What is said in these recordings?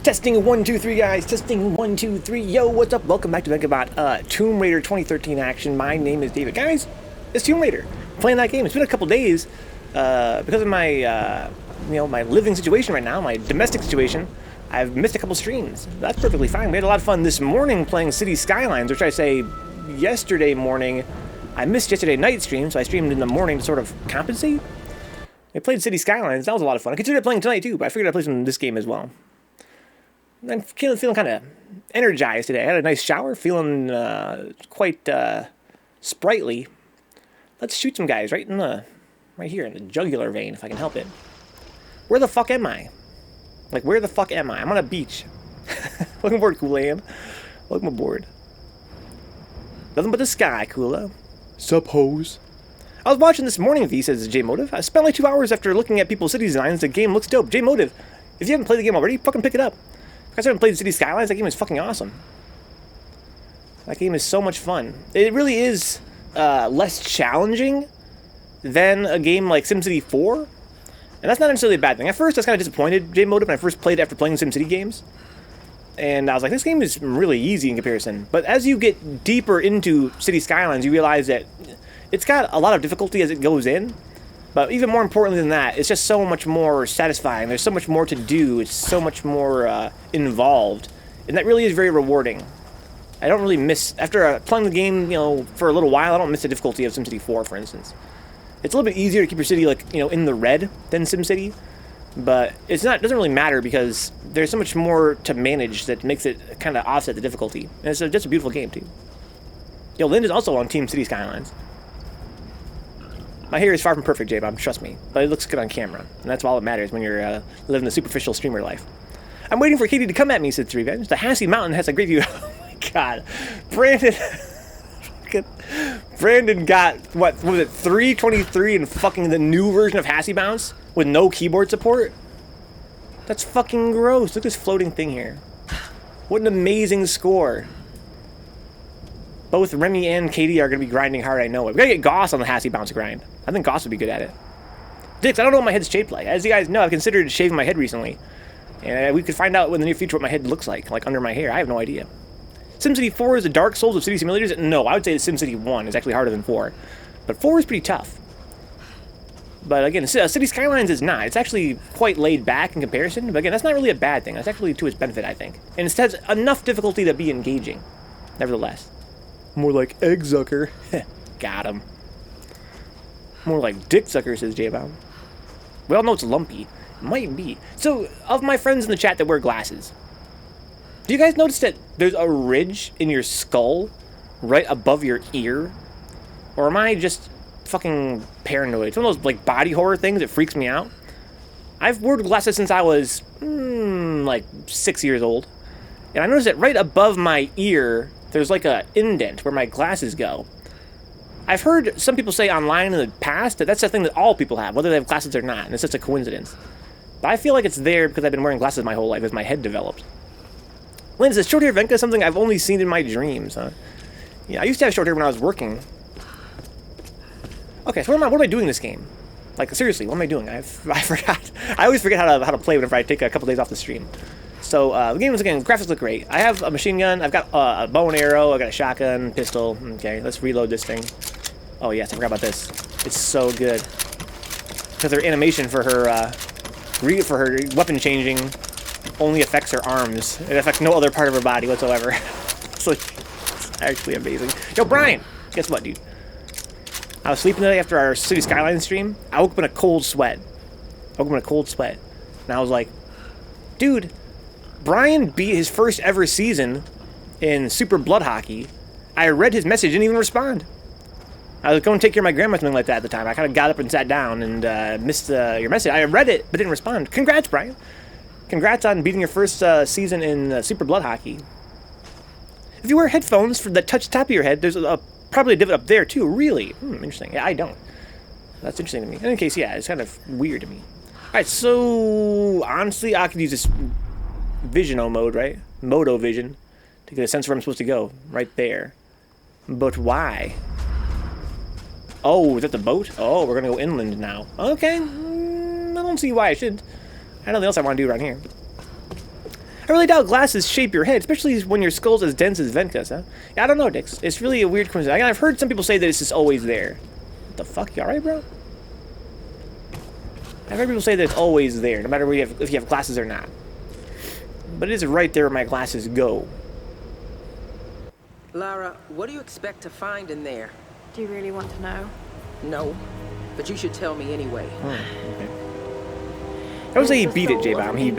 Testing 1, 2, 3, guys. Testing 1, 2, 3. Yo, what's up? Welcome back to Vencabot, Tomb Raider 2013 action. My name is David. Guys, it's Tomb Raider. Playing that game. It's been a couple days because of my, my living situation right now, my domestic situation. I've missed a couple streams. That's perfectly fine. We had a lot of fun this morning playing City Skylines, or should I say, yesterday morning. I missed yesterday night stream, so I streamed in the morning to sort of compensate. I played City Skylines. That was a lot of fun. I considered playing tonight too, but I figured I'd play some in this game as well. I'm feeling kind of energized today. I had a nice shower, feeling quite sprightly. Let's shoot some guys right here in the jugular vein, if I can help it. Where the fuck am I? Like, where the fuck am I? I'm on a beach. Welcome aboard, Kool-Aid. Welcome aboard. Nothing but the sky, Kula. Sup, hoes? I was watching this morning, V, says J-Motive. I spent like 2 hours after looking at people's city designs. The game looks dope. J-Motive, if you haven't played the game already, fucking pick it up. If you guys haven't played City Skylines, that game is fucking awesome. That game is so much fun. It really is less challenging than a game like SimCity 4. And that's not necessarily a bad thing. At first, I was kind of disappointed, J-Motive, when I first played it after playing SimCity games. And I was like, this game is really easy in comparison. But as you get deeper into City Skylines, you realize that it's got a lot of difficulty as it goes in. But even more importantly than that, it's just so much more satisfying. There's so much more to do. It's so much more involved. And that really is very rewarding. I don't really miss, after playing the game, for a little while, I don't miss the difficulty of SimCity 4, for instance. It's a little bit easier to keep your city, in the red than SimCity. But it doesn't really matter because there's so much more to manage that makes it kind of offset the difficulty. And it's just a beautiful game, too. Yo, Lynn is also on Team City Skylines. My hair is far from perfect, J-Bob, trust me. But it looks good on camera. And that's all that matters when you're living the superficial streamer life. I'm waiting for Katie to come at me, said 3Venge. The Hassie Mountain has a great view. Oh my god. Brandon got, what was it, 323 in fucking the new version of Hassie Bounce with no keyboard support? That's fucking gross. Look at this floating thing here. What an amazing score. Both Remy and Katie are going to be grinding hard, I know it. We got to get Goss on the Hassie Bounce grind. I think Goss would be good at it. Dix, I don't know what my head's shaped like. As you guys know, I've considered shaving my head recently. And we could find out in the near future what my head looks like under my hair. I have no idea. SimCity 4 is the Dark Souls of city simulators? No, I would say that SimCity 1 is actually harder than 4. But 4 is pretty tough. But again, City Skylines is not. It's actually quite laid back in comparison. But again, that's not really a bad thing. That's actually to its benefit, I think. And it has enough difficulty to be engaging, nevertheless. More like egg sucker. Got him. More like dick sucker, says J-Bound. We all know it's lumpy. It might be. So, of my friends in the chat that wear glasses, do you guys notice that there's a ridge in your skull right above your ear? Or am I just fucking paranoid? It's one of those body horror things that freaks me out. I've worn glasses since I was 6 years old. And I noticed that right above my ear there's like a indent where my glasses go. I've heard some people say online in the past that that's a thing that all people have, whether they have glasses or not, and it's just a coincidence. But I feel like it's there because I've been wearing glasses my whole life as my head developed. Lynn says, short hair Venka is something I've only seen in my dreams, huh? Yeah, I used to have short hair when I was working. Okay, so what am I doing in this game? Seriously, what am I doing? I forgot. I always forget how to play whenever I take a couple days off the stream. So, the game is, again, graphics look great. I have a machine gun, I've got a bow and arrow, I've got a shotgun, pistol. Okay, let's reload this thing. Oh, yes, I forgot about this. It's so good. Because her animation for her weapon changing only affects her arms. It affects no other part of her body whatsoever. It's actually amazing. Yo, Brian! Guess what, dude? I was sleeping today after our City Skylines stream. I woke up in a cold sweat. And I was like, dude, Brian beat his first ever season in Super Blood Hockey. I read his message, didn't even respond. I was going to take care of my grandma or something like that at the time. I kind of got up and sat down and missed your message. I read it, but didn't respond. Congrats, Brian. Congrats on beating your first season in Super Blood Hockey. If you wear headphones that touch the top of your head, there's probably a divot up there too. Really? Interesting. Yeah, I don't. That's interesting to me. In any case, yeah, it's kind of weird to me. Alright, so honestly, I could use this Visiono mode, right? Moto Vision, to get a sense of where I'm supposed to go. Right there. But why? Oh, is that the boat? Oh, we're gonna go inland now. Okay. I don't see why I should. I have nothing else I want to do around here. I really doubt glasses shape your head, especially when your skull's as dense as Venka's, huh? Yeah, I don't know, Dix. It's really a weird coincidence. I've heard some people say that it's just always there. What the fuck? You alright, bro? I've heard people say that it's always there, no matter where if you have glasses or not. But it is right there where my glasses go. Lara, what do you expect to find in there? Do you really want to know? No, but you should tell me anyway. Okay. I would say he beat it, J-Bomb. He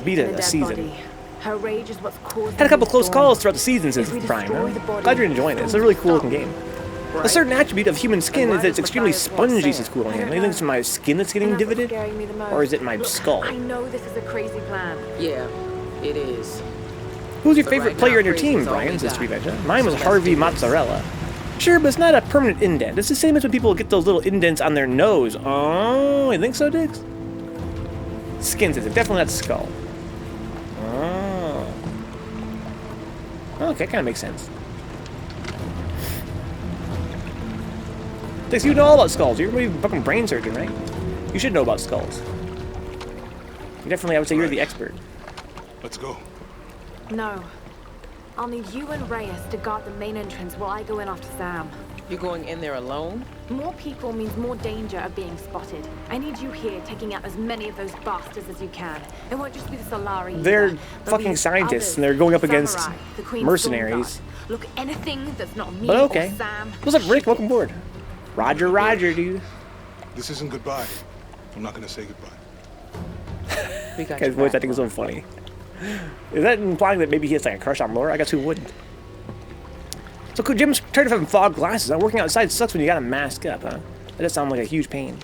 beat a season. Her rage is what's caused Had a couple close calls throughout the season since Prime, huh? Glad you're enjoying it. It's a really cool looking game. Right. A certain attribute of human skin is that it's extremely spongy, says Cool Hand. Do you think it's my skin that's getting divoted? Or is it my skull? I know this is a crazy plan. Yeah, it is. Who's your favorite player on your team, Brian? Says Streetventure. Mine was Harvey Mozzarella. Sure, but it's not a permanent indent. It's the same as when people get those little indents on their nose. Oh, you think so, Diggs? Skin says it. Definitely not skull. Oh. Okay, kind of makes sense. Diggs, you know all about skulls. You're a fucking brain surgeon, right? You should know about skulls. You definitely, I would say, you're the expert. Let's go. No. I'll need you and Reyes to guard the main entrance while I go in after Sam. You're going in there alone? More people means more danger of being spotted. I need you here taking out as many of those bastards as you can. It won't just be the Solari. They're fucking scientists, and they're going up against mercenaries. Look, anything that's not me but okay. or Sam. What's up, Rick? Welcome aboard. Roger, Roger, dude. This isn't goodbye. I'm not gonna say goodbye. Guy's voice, I think, is so funny. Is that implying that maybe he has like a crush on Laura? I guess who wouldn't? So cool, Jim's tired of having fog glasses. Working outside sucks when you gotta mask up, huh? That does sound like a huge pain.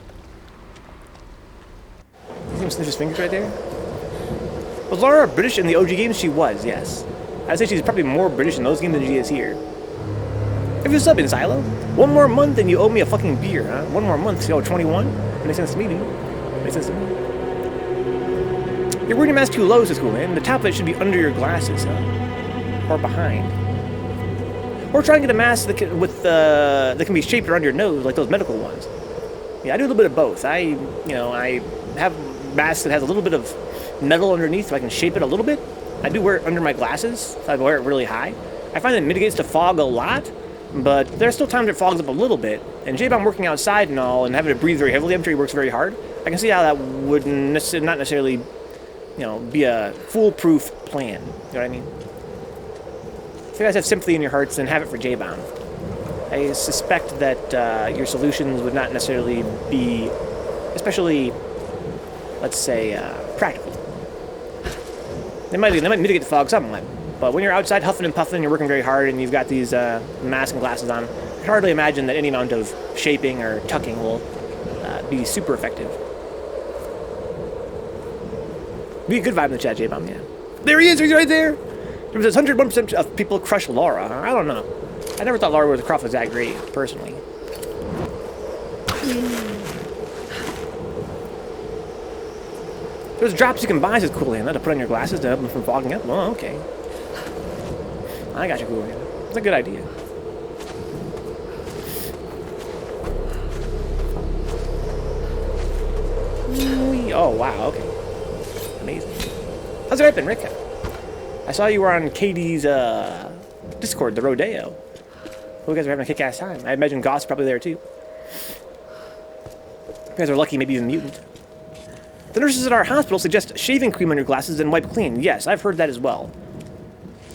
You see him sniff his fingers right there? Was Lara British in the OG games? She was, yes. I'd say she's probably more British in those games than she is here. If you're subbing, Silo, one more month and you owe me a fucking beer, huh? One more month, so 21? Makes sense to me, dude. Makes sense to me. You're wearing your mask too low, says Cool Man. The top of it should be under your glasses, huh? Or behind. Or try and get a mask that can be shaped around your nose, like those medical ones. Yeah, I do a little bit of both. I have masks that has a little bit of metal underneath, so I can shape it a little bit. I do wear it under my glasses, so I wear it really high. I find that it mitigates the fog a lot, but there's still times it fogs up a little bit. And J-Bomb working outside and all, and having to breathe very heavily, I'm sure he works very hard. I can see how that would not necessarily, be a foolproof plan. You know what I mean? If you guys have sympathy in your hearts, then have it for J-Bomb. I suspect that your solutions would not necessarily be, especially, let's say, practical. They might mitigate the fog somewhat, but when you're outside huffing and puffing, you're working very hard, and you've got these mask and glasses on, I can hardly imagine that any amount of shaping or tucking will be super effective. Be a good vibe in the chat, J-Bomb, yeah. There he is, he's right there! There says 101% of people crush Lara. I don't know. I never thought Lara Croft was that great, personally. There's drops you can buy, says Cool Hand, to put on your glasses to help them from fogging up. Oh, okay. I got you, Cool Hand. That's a good idea. Oh, wow, okay. Amazing. How's it been, Rick? I saw you were on Katie's Discord, the Rodeo. You guys are having a kick-ass time. I imagine Goss probably there, too. You guys are lucky, maybe even mutant. The nurses at our hospital suggest shaving cream on your glasses and wipe clean. Yes, I've heard that as well.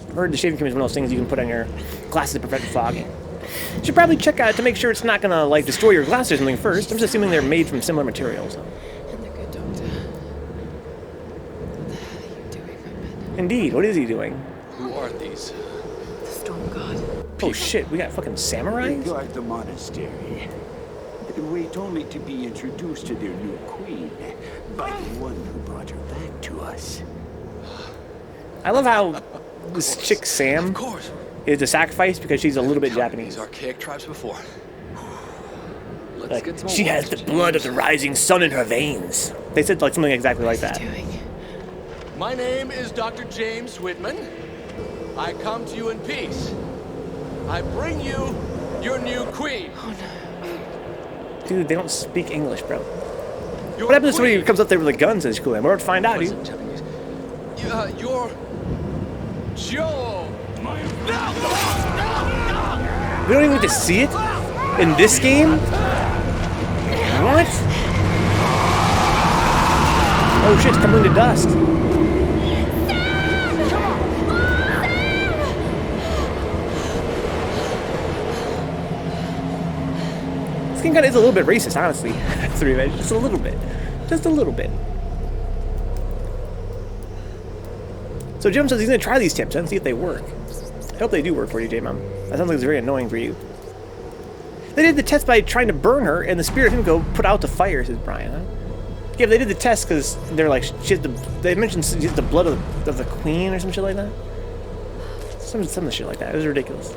I've heard the shaving cream is one of those things you can put on your glasses to prevent fogging. You should probably check out to make sure it's not going to, like, destroy your glasses or something first. I'm just assuming they're made from similar materials. I'm the good doctor. What the hell are you doing, my man? Indeed, what is he doing? Who are these? The storm god. Oh shit, we got fucking samurais? They guard the monastery. Wait only to be introduced to their new queen by the one who brought her back to us. I love how this chick Sam Of course. is a sacrifice because she's a little bit These Japanese. archaic tribes before. Let's Like, get some she has the blood of the rising sun in her veins. They said like something exactly like that. My name is Dr. James Whitman. I come to you in peace. I bring you your new queen. Oh no. Dude, they don't speak English, bro. What happens if somebody comes up there with a gun, says Cool? We're about to find out, dude. Listen, Japanese. You're Joe. We don't even get to see it in this game? What? Oh shit, it's coming to dust. This game kind of is a little bit racist, honestly. Just a little bit. Just a little bit. So Jim says he's going to try these tips and see if they work. I hope they do work for you, J-Mom. That sounds like it's very annoying for you. They did the test by trying to burn her, and the spirit of Himiko put out the fire, says Brian, huh? Yeah, but they did the test because they're like, they mentioned she has the blood of the queen or some shit like that. Some shit like that. It was ridiculous.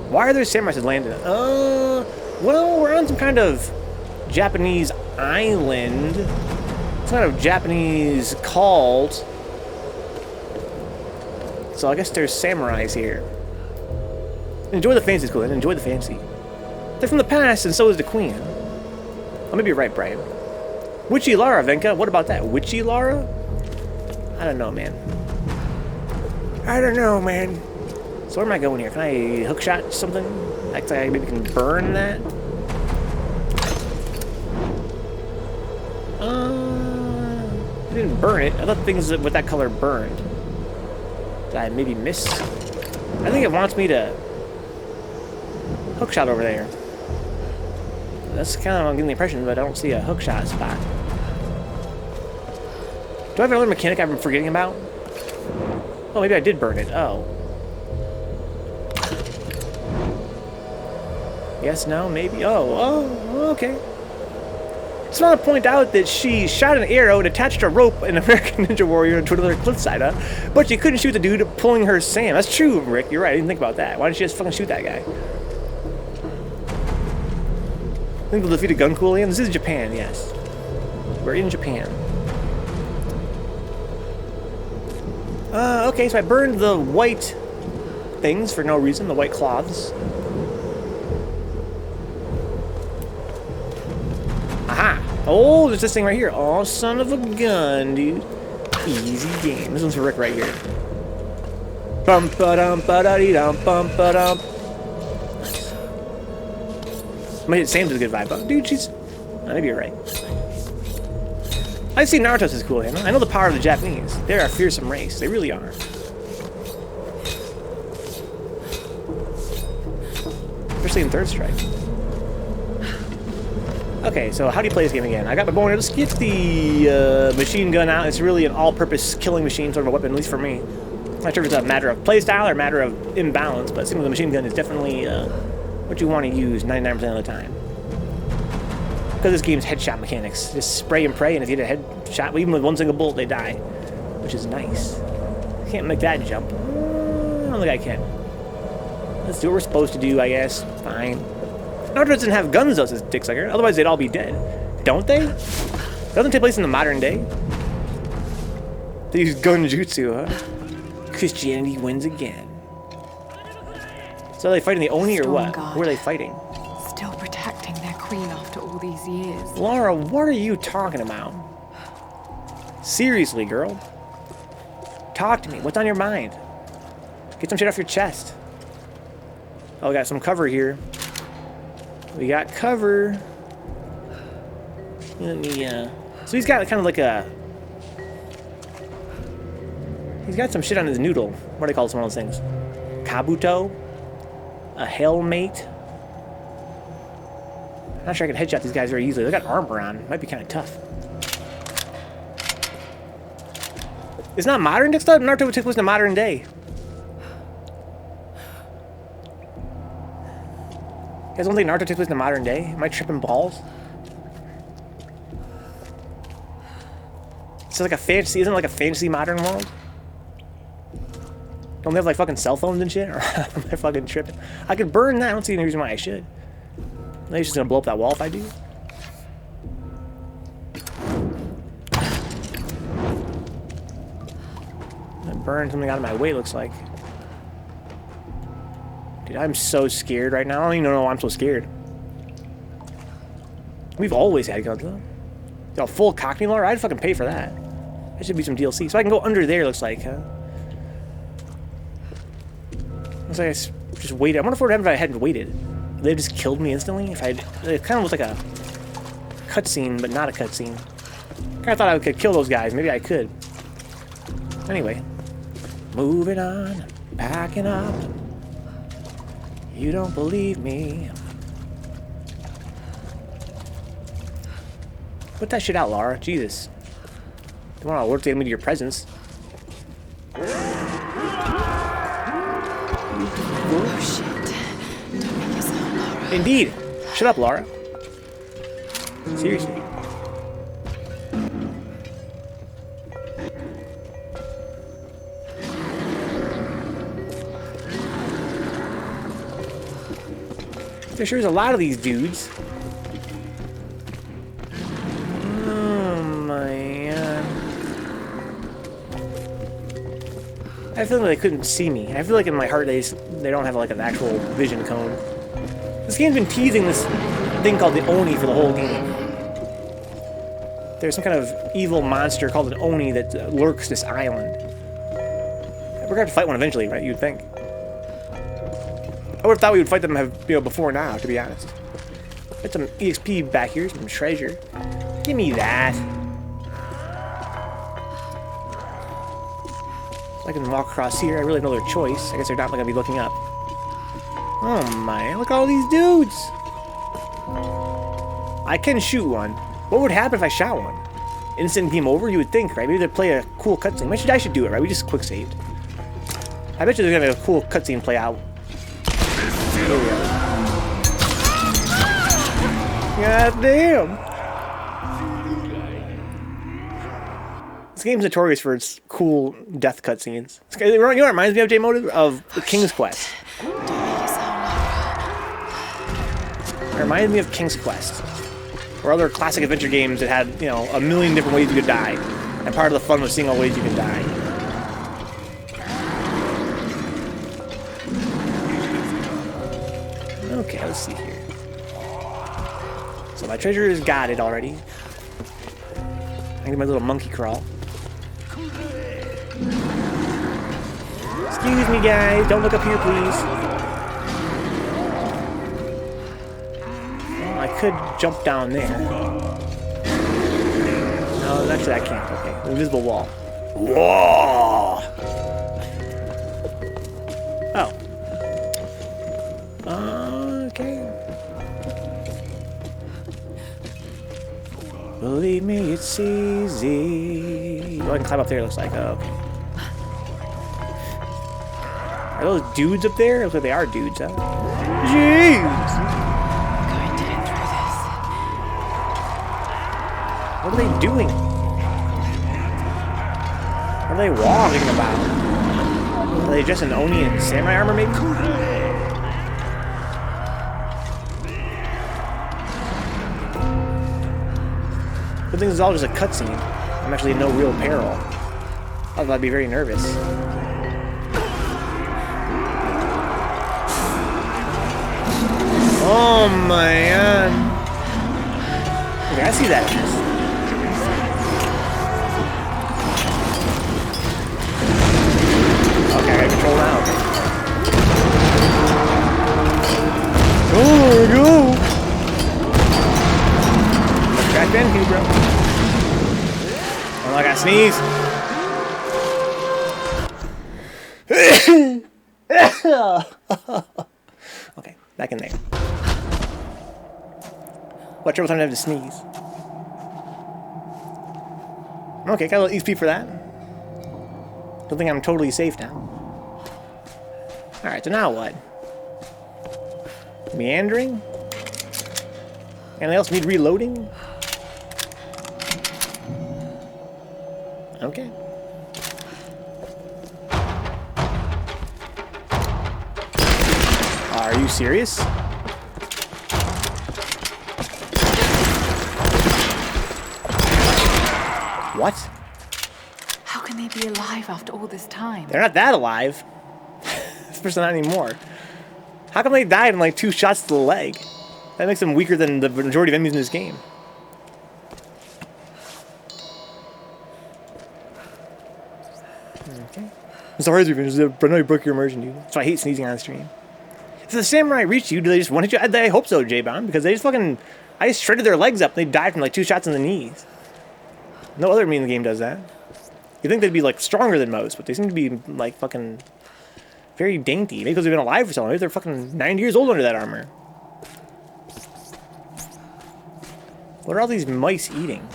Why are there samurai, says Landon? Well, we're on some kind of Japanese island. Some kind of Japanese cult. So I guess there's samurais here. Enjoy the fancy, cool. Enjoy the fancy. They're from the past, and so is the queen. I may be right, Brian. Witchy Lara, Venka. What about that? Witchy Lara? I don't know, man. I don't know, man. So where am I going here? Can I hookshot something? Like I maybe can burn that? I didn't burn it. I thought things with that color burned. Did I maybe miss? I think it wants me to hookshot over there. That's kind of what I'm getting the impression, but I don't see a hookshot spot. Do I have another mechanic I've been forgetting about? Oh, maybe I did burn it. Oh. Yes, no, maybe. Oh, okay. Just want to point out that she shot an arrow and attached a rope, an American Ninja Warrior, to another cliffside, huh? But she couldn't shoot the dude pulling her Sam. That's true, Rick. You're right. I didn't think about that. Why didn't she just fucking shoot that guy? I think we'll defeat a gun coolian. This is Japan, yes. We're in Japan. Okay, so I burned the white things for no reason, the white cloths. Aha! Oh, there's this thing right here. Oh, son of a gun, dude. Easy game. This one's for Rick right here. Bum ba dum ba da dee dum bum ba dum. Might hit Sam's a good vibe, but dude, she's. Maybe you're right. I see Naruto's is cool, I know the power of the Japanese. They're a fearsome race. They really are. Especially in Third Strike. Okay, so how do you play this game again? I got my bow. Let's get the machine gun out. It's really an all-purpose killing machine sort of a weapon, at least for me. I'm not sure if it's a matter of playstyle or a matter of imbalance, but it seems like the machine gun is definitely what you want to use 99% of the time. Because this game's headshot mechanics. Just spray and pray, and if you hit a headshot, even with one single bullet, they die. Which is nice. Can't make that jump. I don't think I can. Let's do what we're supposed to do, I guess. Fine. Naruto doesn't have guns, though, says Dicksucker. Otherwise, they'd all be dead. Don't they? Doesn't take place in the modern day. They use gunjutsu, huh? Christianity wins again. So are they fighting the Oni or what? Who are they fighting? Still protecting their queen after all these years. Lara, what are you talking about? Seriously, girl. Talk to me. What's on your mind? Get some shit off your chest. Oh, we got some cover here. We got cover. Let me, So he's got kind of like a... He's got some shit on his noodle. What do they call one of those things? Kabuto? A Hellmate? I'm not sure I can headshot these guys very easily. They got armor on. Might be kind of tough. It's not modern day stuff. Naruto took place in the modern day. You guys don't think Naruto takes place in the modern day? Am I tripping balls? It's like a fantasy. Isn't it like a fantasy modern world? Don't they have like fucking cell phones and shit? Or am I fucking tripping? I could burn that. I don't see any reason why I should. Maybe he's just gonna blow up that wall if I do. I burned something out of my way, looks like. Dude, I'm so scared right now. I don't even know why I'm so scared. We've always had guns, though. A full Cockney Lara? I'd fucking pay for that. That should be some DLC. So I can go under there, looks like, huh? Looks like I just waited. I wonder what would happen if I hadn't waited. Would they have just killed me instantly? If it kind of looked like a cutscene, but not a cutscene. Kind of thought I could kill those guys. Maybe I could. Anyway. Moving on. Packing up. You don't believe me. Put that shit out, Lara. Jesus. Don't want to alert the enemy to your presence. Oh, shit. Don't make yourself, Lara. Indeed. Shut up, Lara. Seriously. There sure is a lot of these dudes. Oh, man. I feel like they couldn't see me. I feel like in my heart they don't have like an actual vision cone. This game's been teasing this thing called the Oni for the whole game. There's some kind of evil monster called an Oni that lurks this island. We're gonna have to fight one eventually, right? You'd think. I would have thought we would fight them before now, to be honest. Got some EXP back here, some treasure. Give me that. So I can walk across here. I really have no other choice. I guess they're not going to be looking up. Oh my, look at all these dudes. I can shoot one. What would happen if I shot one? Instant game over, you would think, right? Maybe they'd play a cool cutscene. Maybe I should do it, right? We just quick saved. I bet you there's going to be a cool cutscene play out. There we go. God damn! This game's notorious for its cool death cutscenes. You know what it reminds me of, J-Motive? Of King's Quest. It reminds me of King's Quest. Or other classic adventure games that had, you know, a million different ways you could die. And part of the fun was seeing all the ways you can die. Okay, let's see here. So my treasure is guarded already. I can do my little monkey crawl. Excuse me, guys. Don't look up here, please. Well, I could jump down there. No, actually I can't. Okay, invisible wall. Whoa! Oh. Okay. Believe me, it's easy. Oh, I can climb up there, it looks like. Oh, okay. Are those dudes up there? Looks like they are dudes, huh? Jeez! Going down through this. What are they doing? What are they walking about? Are they just an Oni in samurai armor, maybe? Good thing this is all just a cutscene. I'm actually in no real peril. Otherwise I'd be very nervous. Oh man! Okay, I see that. Okay, I got control now. Oh, go! Back then, bro. Oh, I got sneeze. Okay, back in there. Watch every time I have to sneeze. Okay, got a little XP for that. Don't think I'm totally safe now. Alright, so now what? Meandering? Anything else need reloading? Okay. Are you serious? What? How can they be alive after all this time? They're not that alive. This person not anymore. How come they died in like 2 shots to the leg? That makes them weaker than the majority of enemies in this game. Okay. I'm sorry, but I broke your immersion, dude. That's why I hate sneezing on the stream. If the samurai reach you, do they just one hit you? I hope so, J-Bomb, because they just fucking... I just shredded their legs up and they died from like 2 shots in the knees. No other enemy in the game does that. You'd think they'd be like stronger than most, but they seem to be like fucking very dainty. Maybe because they've been alive for so long. Maybe they're fucking 90 years old under that armor. What are all these mice eating?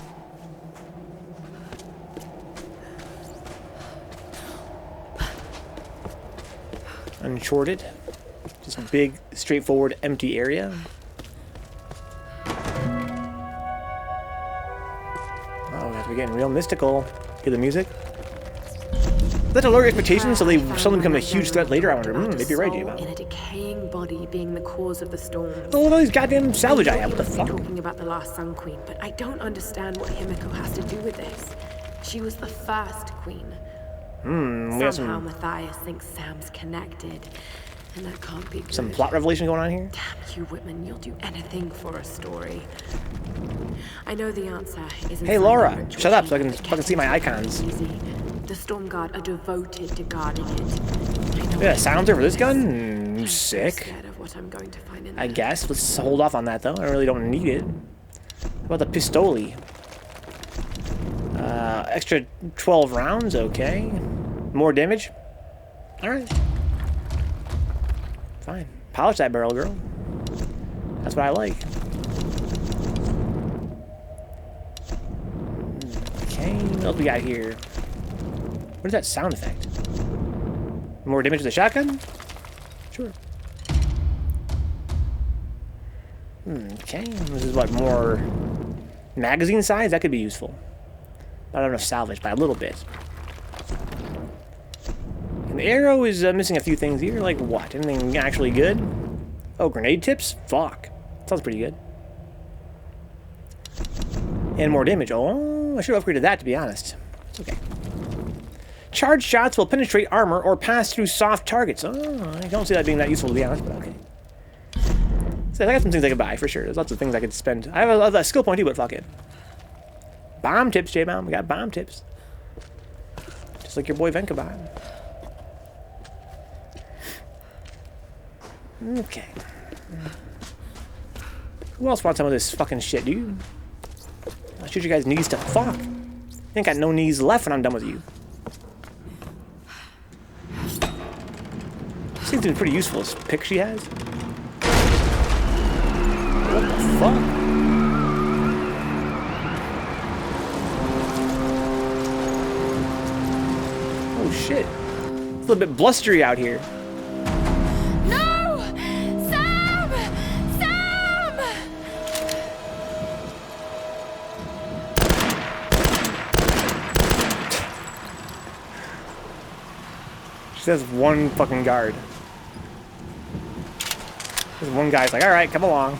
Uncharted. Just a big, straightforward, empty area. Oh, guys, we're getting real mystical. Hear the music? Is that to lower expectations so they suddenly become a huge threat later? I wonder. Maybe you're right, J-Bomb. In a decaying body being the cause of the storm. Oh, look at all these goddamn salvage I have. What the fuck? Talking about the last Sun Queen, but I don't understand what Himiko has to do with this. She was the first queen. We have Somehow some Matthias thinks Sam's connected, and that can't be good. some plot revelation going on here. Damn you, Whitman! You'll do anything for a story. I know the answer isn't. Hey, some Laura, ritual shut up so I thing can that fucking see my can't be icons. easy. The Storm Guard are devoted to guarding it. I know Yeah, silencer for this gun? I'm Sick. scared of what I'm going to find in I there. guess. Let's hold off on that, though. I really don't need it. What about the pistoli? Extra 12 rounds, okay. More damage? Alright. Fine. Polish that barrel, girl. That's what I like. Okay, what else we got here? What is that sound effect? More damage with the shotgun? Sure. Okay, this is what, more magazine size? That could be useful. I don't know if salvage by a little bit. And the arrow is missing a few things here. Like what? Anything actually good? Oh, grenade tips? Fuck. Sounds pretty good. And more damage. Oh, I should have upgraded that, to be honest. It's okay. Charged shots will penetrate armor or pass through soft targets. Oh, I don't see that being that useful, to be honest, but okay. So I got some things I could buy, for sure. There's lots of things I could spend. I have a skill point too, but fuck it. Bomb tips, J-Bomb. We got bomb tips. Just like your boy Vencabot. Okay. Who else wants some of this fucking shit, dude? I'll shoot you guys' knees to fuck. I ain't got no knees left when I'm done with you. Seems to be pretty useful, this pick she has. What the fuck? Oh shit. It's a little bit blustery out here. No! Sam! Sam! She has one fucking guard. There's one guy's like, alright, come along.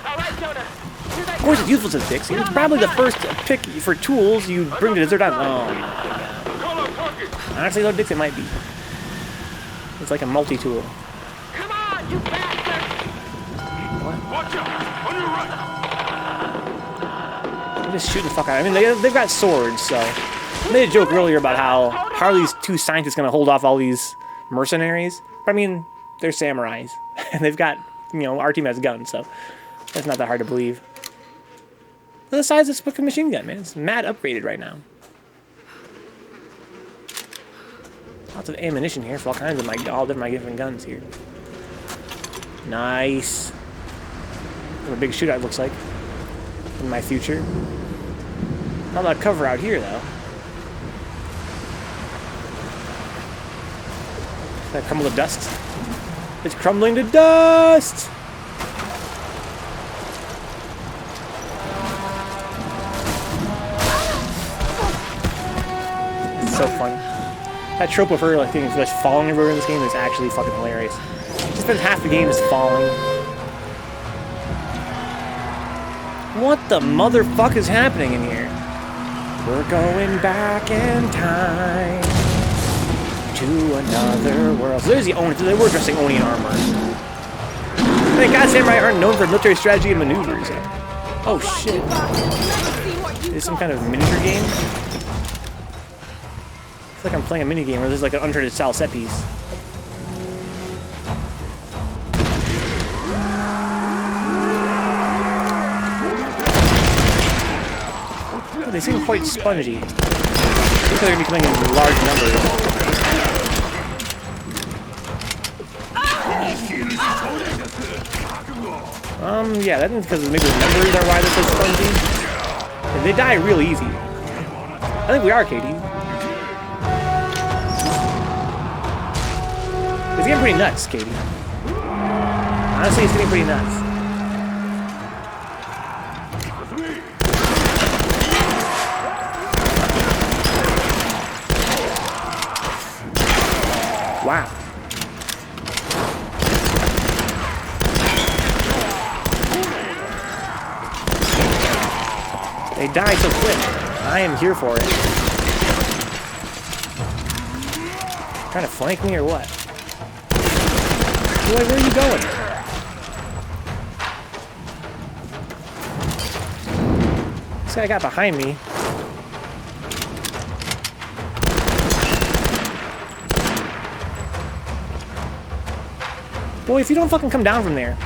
Of course it's useful to the picks. It's probably the first pick for tools you bring to Desert Island. Oh. Honestly though, Dix, it might be. It's like a multi-tool. Come on, you bastard! Watch out! On your right! They just shoot the fuck out. I mean, they've got swords, so. I made a joke earlier about how are these two scientists going to hold off all these mercenaries? But I mean, they're samurais. And they've got, you know, our team has guns, so that's not that hard to believe. Look at the size of this fucking machine gun, man. It's mad upgraded right now. Lots of ammunition here for all kinds of all different guns here. Nice. What a big shootout it looks like in my future. Not a lot of cover out here, though. That crumble to dust. It's crumbling to dust! It's so funny. That trope of her, like, thinking she's falling everywhere in this game is actually fucking hilarious. She spends half the game just falling. What the motherfuck is happening in here? We're going back in time to another world. So there's the Oni. They were dressing Oni in armor. Thank God samurai aren't known for military strategy and maneuvers. Oh shit. Is this some kind of miniature game? It's like I'm playing a minigame where there's like an Uncharted style set piece. Oh, they seem quite spongy. I think they're going to be coming in large numbers. Yeah, that's because maybe the numbers are why they're so spongy. And they die real easy. I think we are, Katie. It's getting pretty nuts, Katie. Honestly, it's getting pretty nuts. Wow. They die so quick. I am here for it. Trying to flank me or what? Boy, where are you going? This guy got behind me. Boy, if you don't fucking come down from there.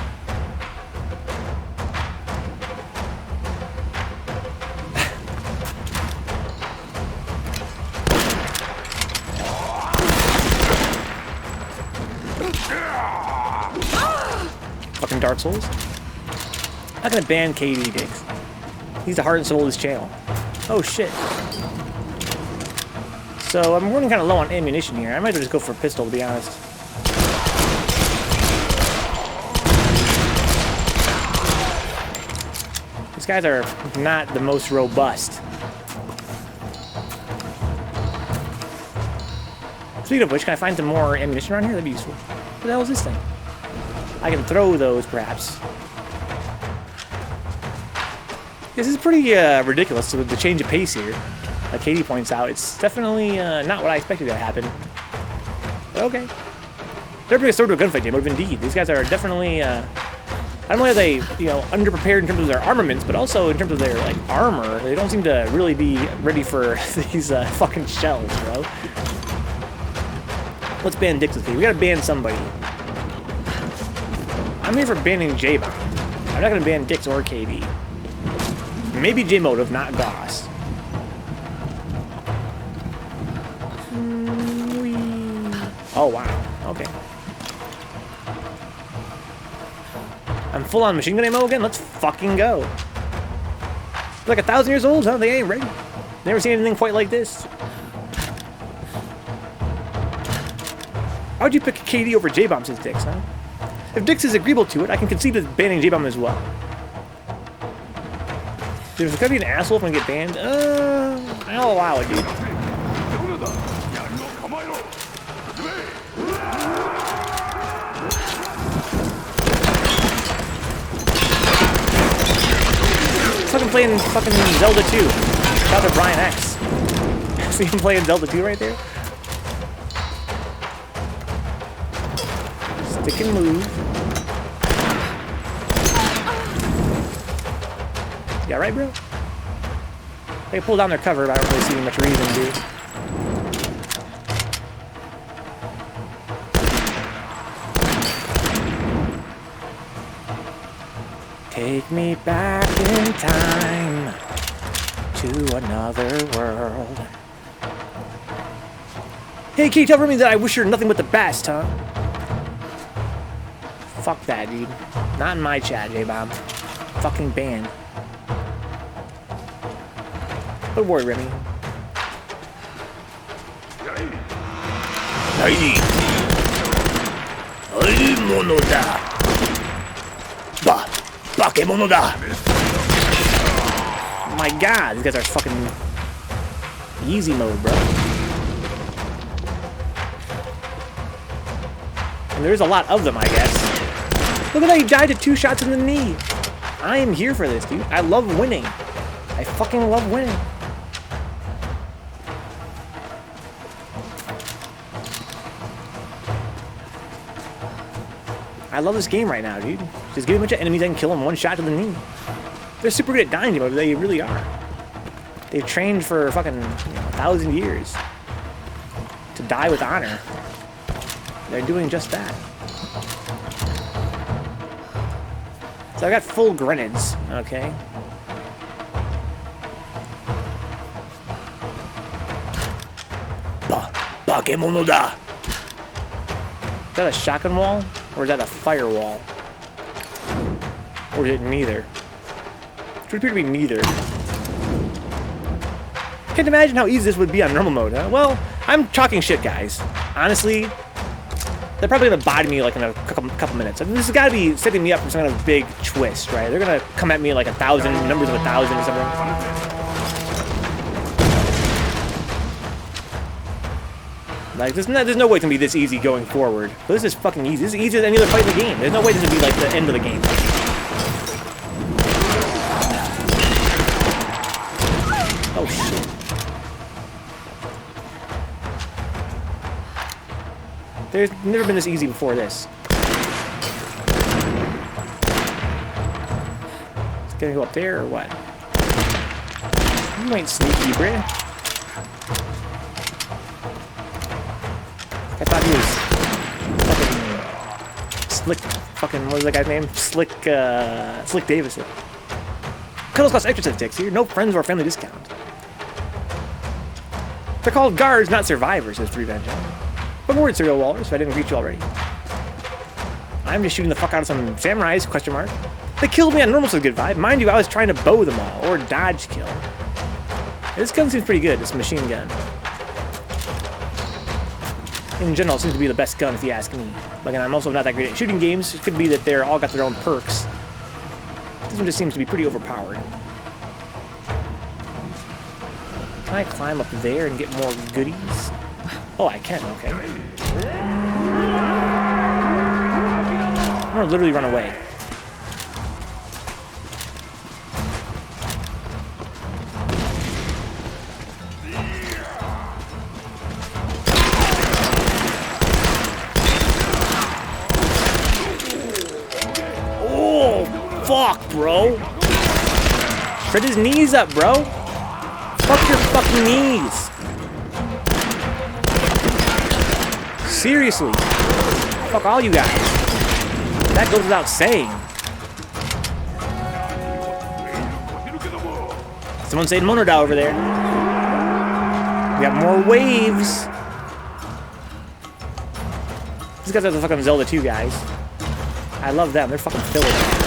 Fucking Dark Souls. I'm not gonna ban KD Dicks. He's the heart and soul of this channel. Oh shit. So I'm running kind of low on ammunition here. I might as well just go for a pistol, to be honest. These guys are not the most robust. Speaking of which, can I find some more ammunition around here? That'd be useful. What the hell is this thing? I can throw those, perhaps. This is pretty ridiculous with the change of pace here. Like Katie points out, it's definitely not what I expected to happen. But okay. They're pretty sort of a gunfight game, but indeed, these guys are definitely, not only are they, you know, underprepared in terms of their armaments, but also in terms of their, like, armor. They don't seem to really be ready for these fucking shells, bro. Let's ban Dix with me. We gotta ban somebody. I'm here for banning J-Bomb. I'm not gonna ban Dix or KD. Maybe J-Motive, not Goss. Oh, wow. Okay. I'm full on machine gun ammo again? Let's fucking go. Like 1,000 years old, huh? They ain't ready. Never seen anything quite like this. Why would you pick KD over J-Bomb since Dix, huh? If Dix is agreeable to it, I can concede to banning J-Bomb as well. Dude, if it's gonna be an asshole if I get banned, I'll allow it, dude. Fucking playing fucking Zelda 2. Shout out to Brian X. See him playing Zelda 2 right there? Stick and move. Yeah, right, bro? They pull down their cover, but I don't really see much reason, dude. Take me back in time to another world. Hey, can you tell me that I wish her nothing but the best, huh? Fuck that, dude. Not in my chat, J-Bomb. Fucking banned. Don't worry, Remy. Ai mono da. Ba. Bakemono da. Oh my god, these guys are fucking easy mode, bro. And there's a lot of them, I guess. Look at that, he died to 2 shots in the knee. I am here for this, dude. I love winning. I fucking love winning. I love this game right now, dude. Just give me a bunch of enemies I can kill them 1 shot to the knee. They're super good at dying, but they really are. They've trained for fucking 1,000 years. to die with honor. They're doing just that. So I got full grenades, okay? Bakemono-da! Is that a shotgun wall? Or is that a firewall? Or is it neither? It would appear to be neither. Can't imagine how easy this would be on normal mode, huh? Well, I'm talking shit, guys. Honestly, they're probably gonna body me like in a couple minutes. I mean, this has got to be setting me up for some kind of big twist, right? They're gonna come at me like 1,000, numbers of 1,000 or something. Like, there's no way it's gonna be this easy going forward. But this is fucking easy. This is easier than any other fight in the game. There's no way this would be like the end of the game. Oh shit. There's never been this easy before this. It's gonna go up there or what? You ain't sneaky, bruh. I thought he was fucking Slick, what was that guy's name? Slick Davison. Cuddles cost extra statistics here, no friends or family discount. They're called guards, not survivors, says Revenge. But more serial wallers, if I didn't reach you already. I'm just shooting the fuck out of some samurais, question mark. They killed me on normal, so good vibe. Mind you, I was trying to bow them all, or dodge kill. This gun seems pretty good, this machine gun. In general, it seems to be the best gun, if you ask me. But again, I'm also not that great at shooting games. It could be that they're all got their own perks. This one just seems to be pretty overpowered. Can I climb up there and get more goodies? Oh, I can, okay. I'm gonna literally run away. Fuck, bro. Shred his knees up, bro. Fuck your fucking knees. Seriously. Fuck all you guys. That goes without saying. Someone saying Monoda over there. We got more waves. These guys are the fucking Zelda 2 guys. I love them. They're fucking fillers.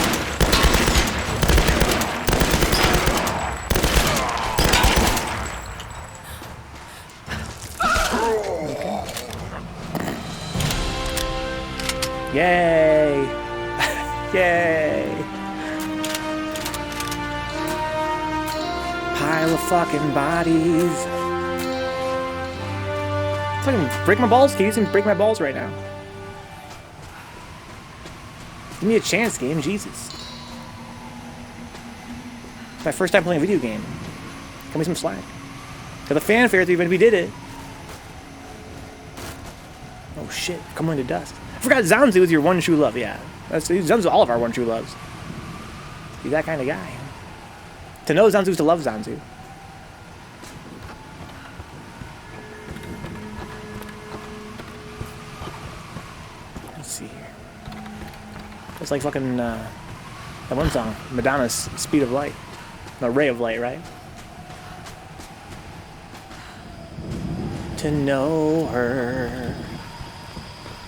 Yay! Yay! Pile of fucking bodies. Fucking break my balls, Keys, and break my balls right now. Give me a chance, game. Jesus. It's my first time playing a video game. Give me some slack. To the fanfare at the event, we did it. Oh shit! Coming to dust. I forgot Zanzu was your one true love. Yeah, Zanzu's all of our one true loves. He's that kind of guy. To know Zanzu's to love Zanzu. Let's see here. It's like fucking that one song, Madonna's "Speed of Light," no, "Ray of Light," right? To know her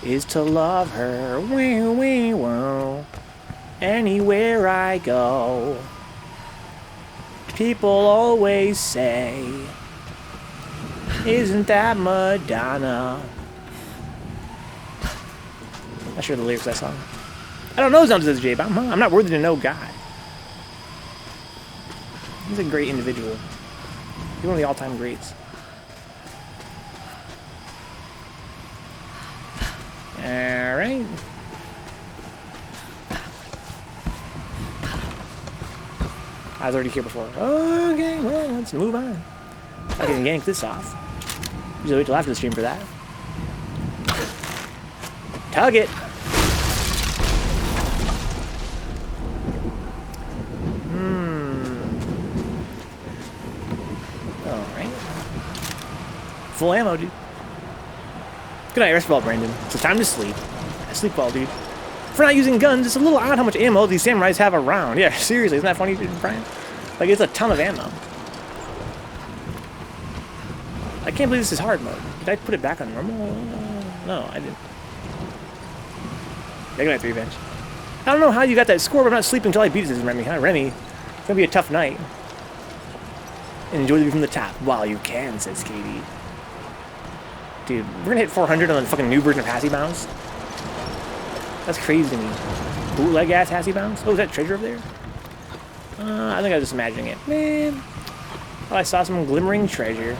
is to love her, wee wee woo. Anywhere I go, people always say, "Isn't that Madonna?" I'm not sure the lyrics of that song. I don't know Zanzu's J-Bomb, huh? I'm not worthy to know God. He's a great individual. He's one of the all-time greats. Alright. I was already here before. Okay, well, let's move on. I can yank this off. Usually wait till after the stream for that. Tug it! Alright. Full ammo, dude. Good night, rest well, Brandon. It's time to sleep. Sleep well, dude. For not using guns, it's a little odd how much ammo these samurais have around. Yeah, seriously, isn't that funny, Brian? Like, it's a ton of ammo. I can't believe this is hard mode. Did I put it back on normal? No, I didn't. Yeah, good night, 3 bench. I don't know how you got that score, but I'm not sleeping until I beat this, Remy. Huh, Remy? It's gonna be a tough night. Enjoy the view from the top while you can, says Katie. Dude, we're gonna hit 400 on the fucking new version of Hassy Bounce. That's crazy to me. Bootleg ass Hassy Bounce? Oh, is that treasure over there? I think I was just imagining it. Man. Oh, I saw some glimmering treasure.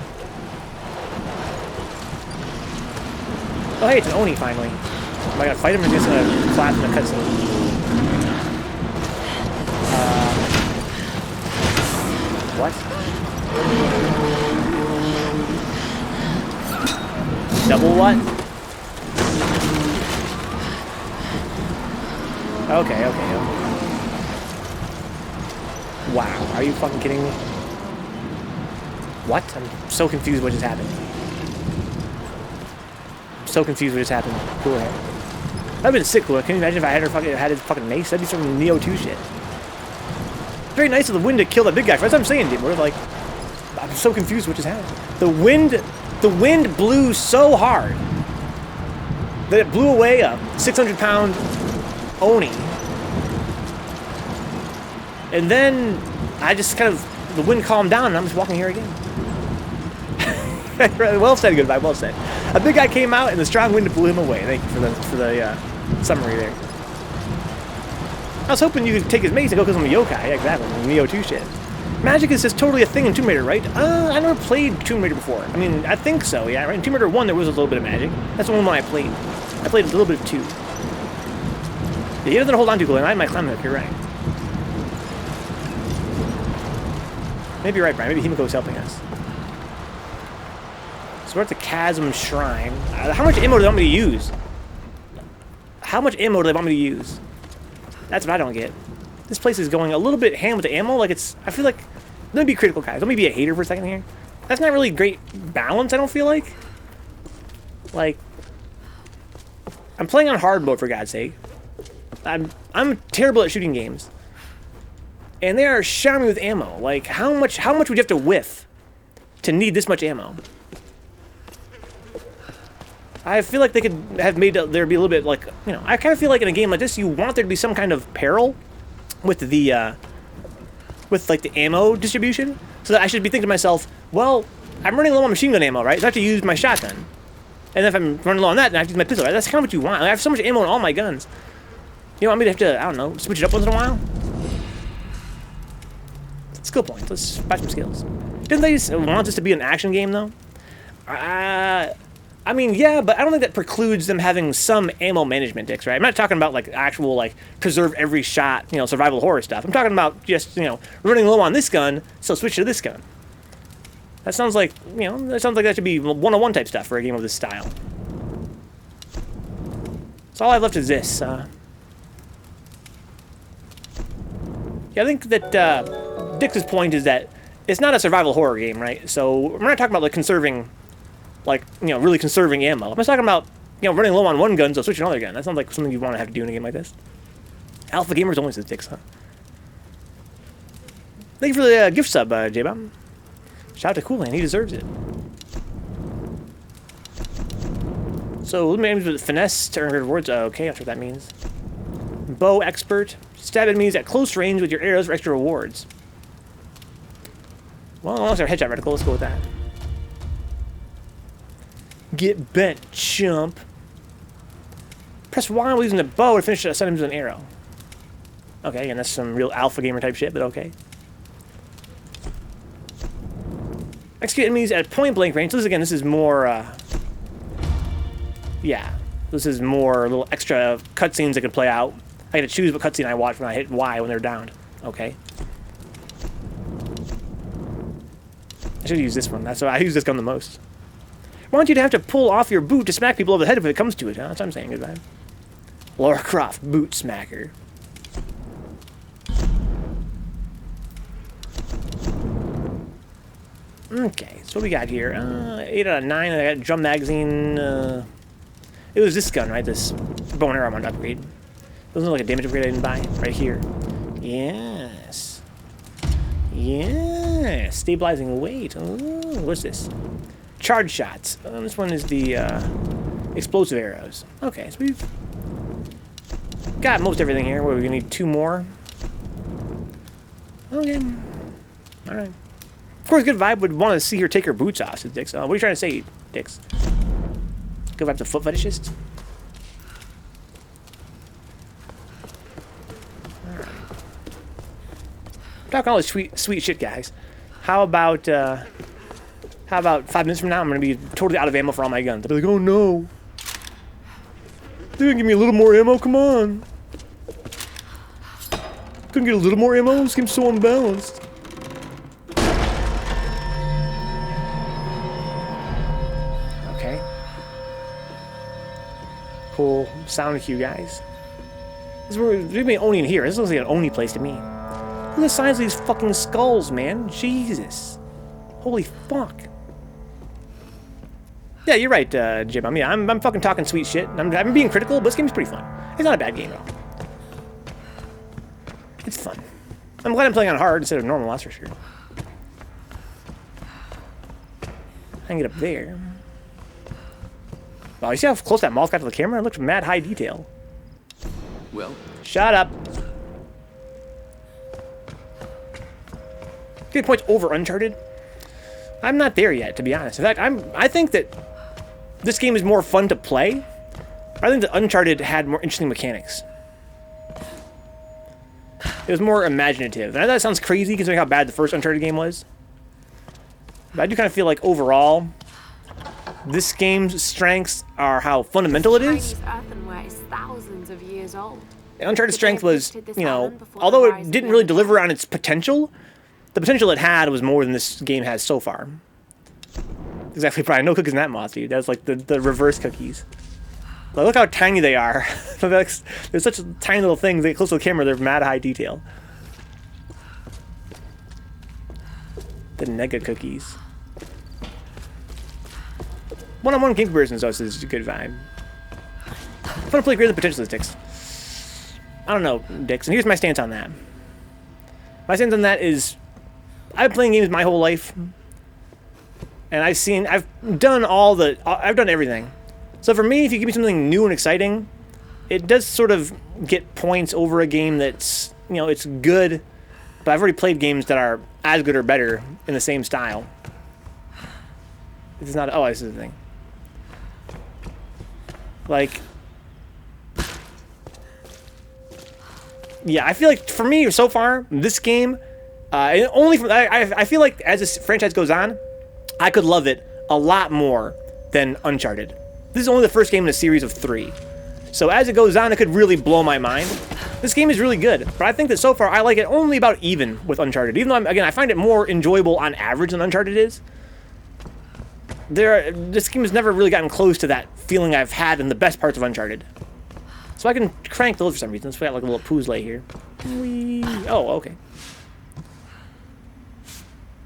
Oh, hey, it's an Oni finally. Am I gonna fight him or just gonna clap in the cutscene? What? Double what? Okay. Wow, are you fucking kidding me? What? I'm so confused what just happened. I'm so confused what just happened. Cool hair. That'd been sick, cool. Can you imagine if I had his fucking mace? That'd be some Neo 2 shit. Very nice of the wind to kill that big guy. That's what I'm saying, dude. We're like, I'm so confused what just happened. The wind blew so hard that it blew away a 600-pound Oni. And then I just kind of, the wind calmed down and I'm just walking here again. Well said, goodbye, well said. A big guy came out and the strong wind blew him away. Thank you for the summary there. I was hoping you could take his mace and go kill some yokai. Yeah, exactly. Neo 2 shit. Magic is just totally a thing in Tomb Raider, right? I never played Tomb Raider before. I mean, I think so, yeah. Right? In Tomb Raider 1, there was a little bit of magic. That's the one I played. I played a little bit of 2. Yeah, he doesn't hold on to Glenn. I might climb hook, you're right. Maybe you're right, Brian. Maybe Himiko is helping us. So we're at the Chasm Shrine. How much ammo do they want me to use? How much ammo do they want me to use? That's what I don't get. This place is going a little bit ham with the ammo. Like it's, I feel like, let me be critical, guys. Let me be a hater for a second here. That's not really great balance, I don't feel like. Like, I'm playing on hard mode for God's sake. I'm terrible at shooting games. And they are showering me with ammo. Like, how much would you have to whiff to need this much ammo? I feel like they could have made there be a little bit like, you know, I kind of feel like in a game like this, you want there to be some kind of peril with the, with like the ammo distribution. So that I should be thinking to myself, well, I'm running low on machine gun ammo, right? So I have to use my shotgun. And if I'm running low on that, then I have to use my pistol, right? That's kind of what you want. Like, I have so much ammo in all my guns. You want me to have to, I don't know, switch it up once in a while? Skill points. Let's buy some skills. Didn't they want this to be an action game, though? I mean, yeah, but I don't think that precludes them having some ammo management dicks, right? I'm not talking about, like, actual, like, preserve every shot, you know, survival horror stuff. I'm talking about just, you know, running low on this gun, so switch to this gun. That sounds like, you know, that should be one-on-one type stuff for a game of this style. So all I have left is this. Yeah, I think that Dix's point is that it's not a survival horror game, right? So we're not talking about, like, conserving... like, you know, really conserving ammo. I'm just talking about, you know, running low on one gun, so switch to another gun. That sounds like something you want to have to do in a game like this. Alpha Gamers only says dicks, huh? Thank you for the gift sub, J-Bomb. Shout out to Coolan, he deserves it. So, limit with finesse to earn rewards. Okay, I'm not sure what that means. Bow expert. Stab enemies at close range with your arrows for extra rewards. Well, unless our headshot reticle, let's go with that. Get bent, chump. Press Y while using the bow to finish sending him with an arrow. Okay, and that's some real alpha gamer type shit, but okay. Execute enemies at point blank range. So this is more, yeah. This is more little extra cutscenes that can play out. I get to choose what cutscene I watch when I hit Y when they're downed. Okay. I should use this one. That's why I use this gun the most. I want you to have to pull off your boot to smack people over the head if it comes to it. Huh? That's what I'm saying, goodbye. Lara Croft, boot smacker. Okay, so what we got here? 8 out of 9. I got drum magazine. It was this gun, right? This bow and arrow I wanted to upgrade. Doesn't look like a damage upgrade I didn't buy. Right here. Yes. Yes. Stabilizing weight. Ooh, what's this? Charge shots. This one is the explosive arrows. Okay, so we've got most everything here. We're gonna need 2 more. Okay. Alright. Of course, good vibe would want to see her take her boots off, says Dix. What are you trying to say, Dix? Good vibe's a foot fetishist? Alright. Talking all this sweet shit, guys. How about 5 minutes from now, I'm going to be totally out of ammo for all my guns. I'll be like, oh no. They're going to give me a little more ammo? Come on. Couldn't get a little more ammo? This game's so unbalanced. Okay. Cool sound cue, guys. This is where we've been owning here. This looks like an Oni place to me. Look at the size of these fucking skulls, man. Jesus. Holy fuck. Yeah, you're right, Jim. I mean, I'm fucking talking sweet shit. I'm being critical, but this game's pretty fun. It's not a bad game at all. It's fun. I'm glad I'm playing on hard instead of normal, that's for sure. I can get up there. Oh, you see how close that mouth got to the camera? It looks mad high detail. Well, Shut up. 3 points over Uncharted. I'm not there yet, to be honest. In fact, I think that this game is more fun to play. I think that Uncharted had more interesting mechanics. It was more imaginative. And I know that sounds crazy considering how bad the first Uncharted game was. But I do kind of feel like overall, this game's strengths are how fundamental it is. Chinese earthenware is thousands of years old. Uncharted's strength was, you know, although it didn't really deliver on its potential, the potential it had was more than this game has so far. Exactly, Brian. No cookies in that moth, dude. That's like the reverse cookies. Like, look how tiny they are. They're such tiny little things. They get close to the camera, they're mad high detail. The nega cookies. One-on-one game comparisons, though, is a good vibe. Fun to play greater than potential, Dix. I don't know, Dix, and here's my stance on that. My stance on that is, I've been playing games my whole life, and I've done everything. So for me, if you give me something new and exciting, it does sort of get points over a game that's, you know, it's good, but I've already played games that are as good or better in the same style. This is not, oh, this is the thing. Like, yeah, I feel like for me so far, this game, I feel like as this franchise goes on, I could love it a lot more than Uncharted. This is only the first game in a series of 3. So as it goes on, it could really blow my mind. This game is really good, but I think that so far I like it only about even with Uncharted. Even though, again, I find it more enjoyable on average than Uncharted is. This game has never really gotten close to that feeling I've had in the best parts of Uncharted. So I can crank those for some reason. So we got like a little Poozle here. Whee. Oh, okay.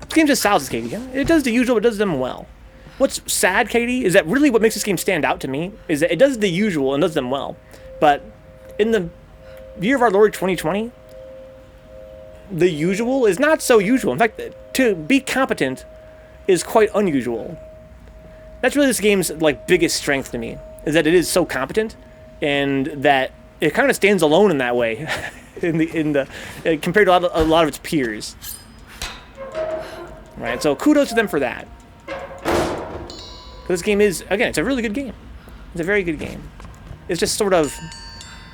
This game just sounds Katie. It does the usual, it does them well. What's sad, Katie, is that really what makes this game stand out to me is that it does the usual and does them well. But in the year of our Lord 2020, the usual is not so usual. In fact, to be competent is quite unusual. That's really this game's like biggest strength to me, is that it is so competent, and that it kind of stands alone in that way, compared to a lot of its peers. Right, so kudos to them for that. This game is, again, it's a really good game. It's a very good game. It's just sort of,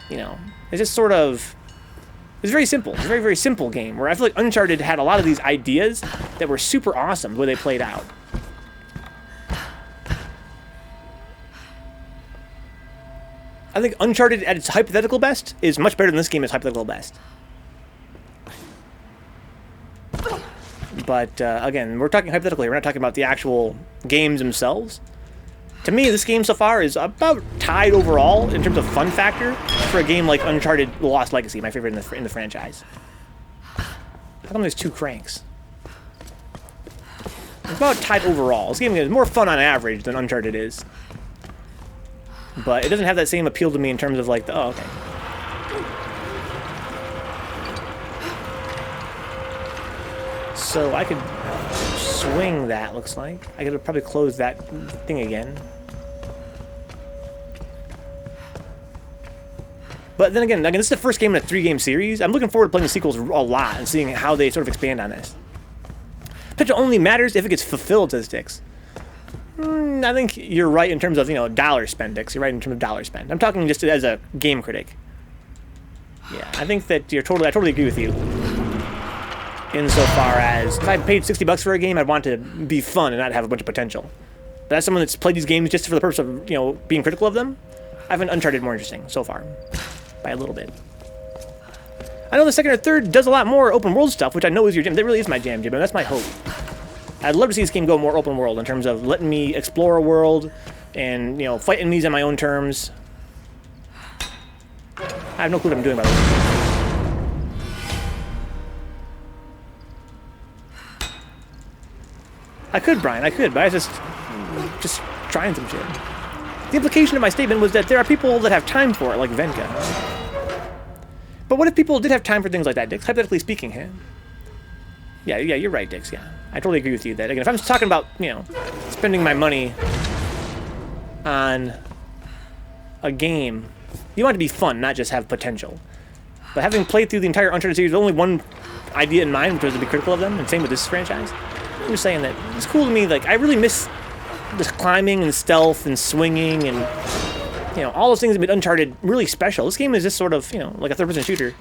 you know, it's very simple. It's a very, very simple game, where I feel like Uncharted had a lot of these ideas that were super awesome the way they played out. I think Uncharted at its hypothetical best is much better than this game is hypothetical best. But, again, we're talking hypothetically. We're not talking about the actual games themselves. To me, this game so far is about tied overall in terms of fun factor for a game like Uncharted The Lost Legacy, my favorite in the franchise. How come there's 2 cranks? It's about tied overall. This game is more fun on average than Uncharted is. but it doesn't have that same appeal to me in terms of like the, oh, okay. So I could swing that, looks like. I could probably close that thing again. But then again, this is the first game in a 3-game series. I'm looking forward to playing the sequels a lot and seeing how they sort of expand on this. Potential only matters if it gets fulfilled, says Dix. I think you're right in terms of, you know, dollar spend, Dix. You're right in terms of dollar spend. I'm talking just as a game critic. Yeah, I think that I totally agree with you. Insofar as if I paid $60 for a game, I'd want it to be fun and not have a bunch of potential. But as someone that's played these games just for the purpose of, you know, being critical of them, I find Uncharted more interesting so far, by a little bit. I know the second or third does a lot more open world stuff, which I know is your jam. That really is my jam, Jim, and that's my hope. I'd love to see this game go more open world in terms of letting me explore a world and, you know, fight enemies on my own terms. I have no clue what I'm doing, by the way. I could, Brian, I could, but I was just trying some shit. The implication of my statement was that there are people that have time for it, like Venka. But what if people did have time for things like that, Dix? Hypothetically speaking, huh? Yeah, you're right, Dix, yeah. I totally agree with you that, again, if I'm just talking about, you know, spending my money on a game, you want it to be fun, not just have potential. But having played through the entire Uncharted series with only one idea in mind, which was to be critical of them, and same with this franchise, I'm just saying that it's cool to me, like, I really miss this climbing and stealth and swinging and, you know, all those things that made Uncharted really special. This game is just sort of, you know, like a third-person shooter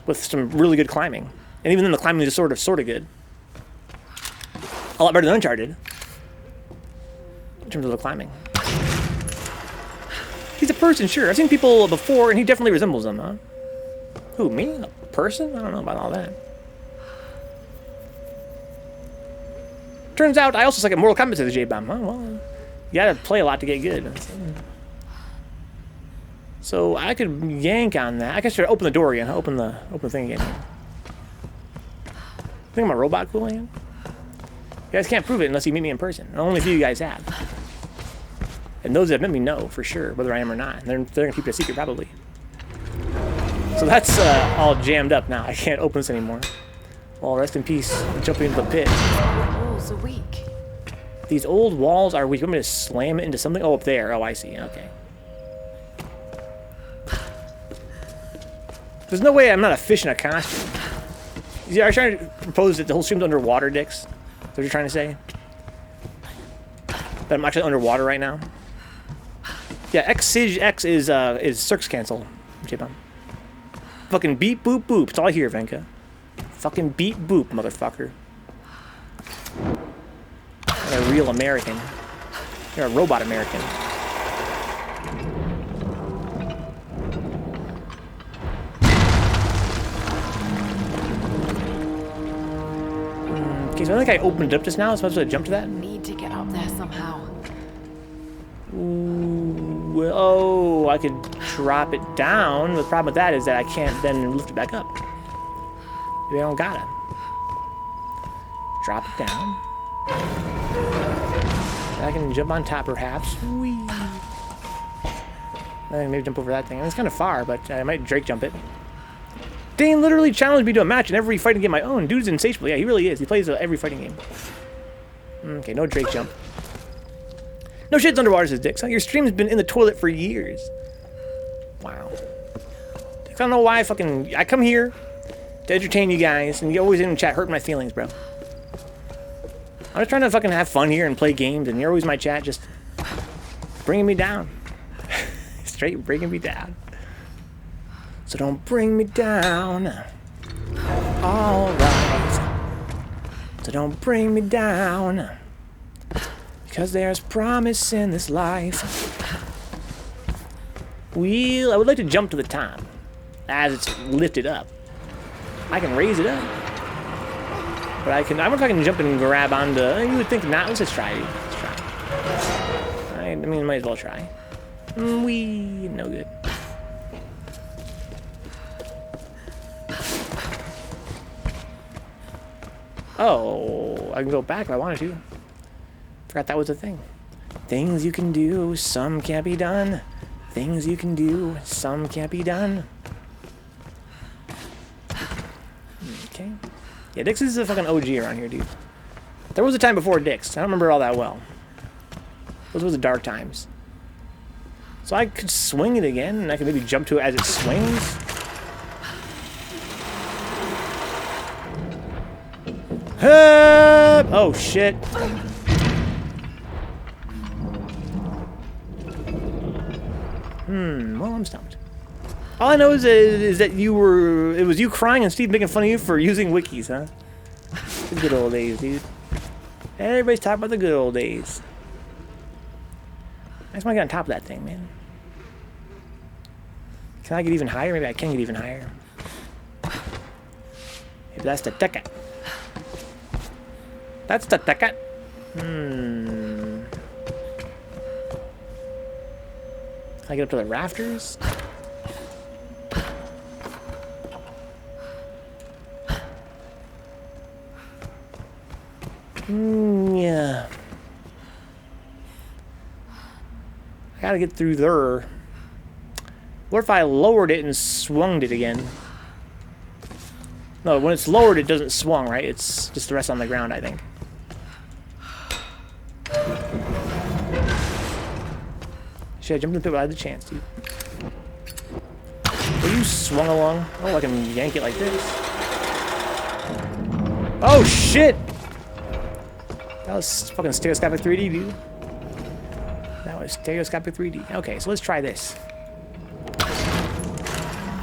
with some really good climbing. And even then the climbing is sort of good. A lot better than Uncharted in terms of the climbing. He's a person, sure. I've seen people before, and he definitely resembles them, huh? Who, me? A person? I don't know about all that. Turns out I also suck at Mortal Kombat, says J-Bomb. Oh, well, you gotta play a lot to get good. So I could yank on that. I guess I should open the door again. Open the thing again. Think I'm a robot cool again? You guys can't prove it unless you meet me in person. Only a few of you guys have. And those that met me know for sure whether I am or not. They're gonna keep it a secret probably. So that's all jammed up now. I can't open this anymore. Well, rest in peace. Jumping into the pit. Walls are weak. These old walls are weak. I'm going to slam it into something. Oh, up there. Oh, I see. Okay. There's no way I'm not a fish in a costume. Yeah, are you trying to propose that the whole stream's underwater, Dix? Is that what you're trying to say? That I'm actually underwater right now? Yeah, X is Circus cancel. J-Bomb. Fucking beep boop boop. That's all I hear, Venka. Fucking beep boop, motherfucker. You're a real American. You're a robot American. Okay, so I think I opened it up just now. I was supposed to jump to that. Need to get up there somehow. Ooh, oh, I could drop it down. The problem with that is that I can't then lift it back up. Maybe I don't got it. Drop it down. I can jump on top, perhaps. Whee. Maybe jump over that thing. It's kind of far, but I might Drake jump it. Dane literally challenged me to a match in every fighting game I own. Dude's insatiable. Yeah, he really is. He plays every fighting game. Okay, no Drake jump. No shit's underwater, says Dix. Your stream's been in the toilet for years. Wow. I don't know why I come here to entertain you guys, and you're always in the chat hurting my feelings, bro. I'm just trying to fucking have fun here and play games, and you're always in my chat just bringing me down. Straight bringing me down. So don't bring me down. Alright. So don't bring me down. Because there's promise in this life. I would like to jump to the top as it's lifted up. I can raise it up. But I wonder if I can jump and grab onto... You would think not. Let's just try it. Let's try. I mean, might as well try. No good. Oh, I can go back if I wanted to. Forgot that was a thing. Things you can do, some can't be done. Things you can do, some can't be done. Okay. Yeah, Dix is a fucking OG around here, dude. There was a time before Dix. I don't remember all that well. Those were the dark times. So I could swing it again, and I could maybe jump to it as it swings. Help! Oh, shit. Well, I'm stumped. All I know is that it was you crying and Steve making fun of you for using wikis, huh? The good old days, dude. Everybody's talking about the good old days. I just want to get on top of that thing, man. Can I get even higher? Maybe I can get even higher. Maybe that's the ticket. That's the ticket. Can I get up to the rafters? Yeah. I gotta get through there. What if I lowered it and swung it again? No, when it's lowered, it doesn't swung, right? It's just the rest on the ground, I think. Shit, I jumped in the pit, but I had the chance, dude. Will you swung along? Oh, I can yank it like this. Oh, shit! That was fucking stereoscopic 3D, dude. That was stereoscopic 3D. Okay, so let's try this.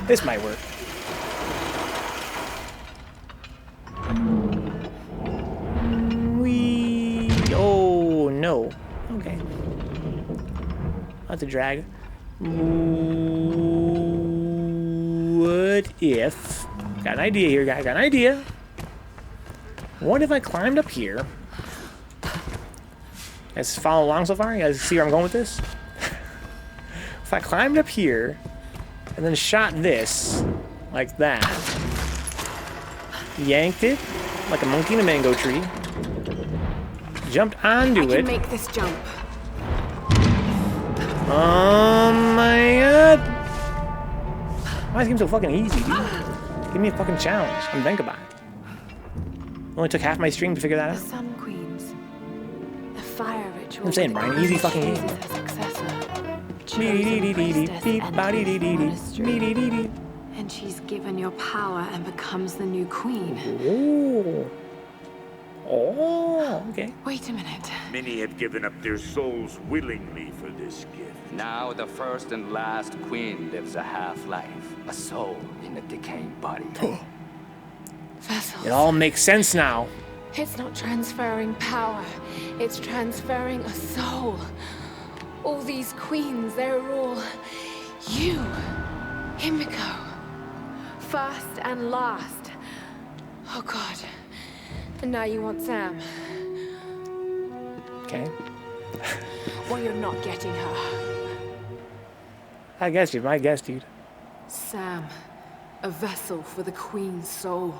This might work. Oh, no. Okay. That's a drag. What if... Got an idea here, guys. Got an idea. What if I climbed up here? You guys follow along so far? You guys see where I'm going with this? If I climbed up here and then shot this like that, yanked it like a monkey in a mango tree, jumped onto it. I can make this jump. Oh my god! Why is this game so fucking easy, dude? Give me a fucking challenge. I'm Vencabot. Only took half my stream to figure that The out. Sun Queens. The fire ritual. I'm saying, Brian, easy fucking game. And she's given your power and becomes the new queen. Oh. Oh, okay. Wait a minute. Many have given up their souls willingly for this gift. Now the first and last queen lives a half-life, a soul in a decaying body. Vessels. It all makes sense now. It's not transferring power. It's transferring a soul. All these queens, they're all you. Himiko. First and last. Oh God. And now you want Sam. Okay. Well, you're not getting her. I guess you're my guess, dude. Sam, a vessel for the queen's soul.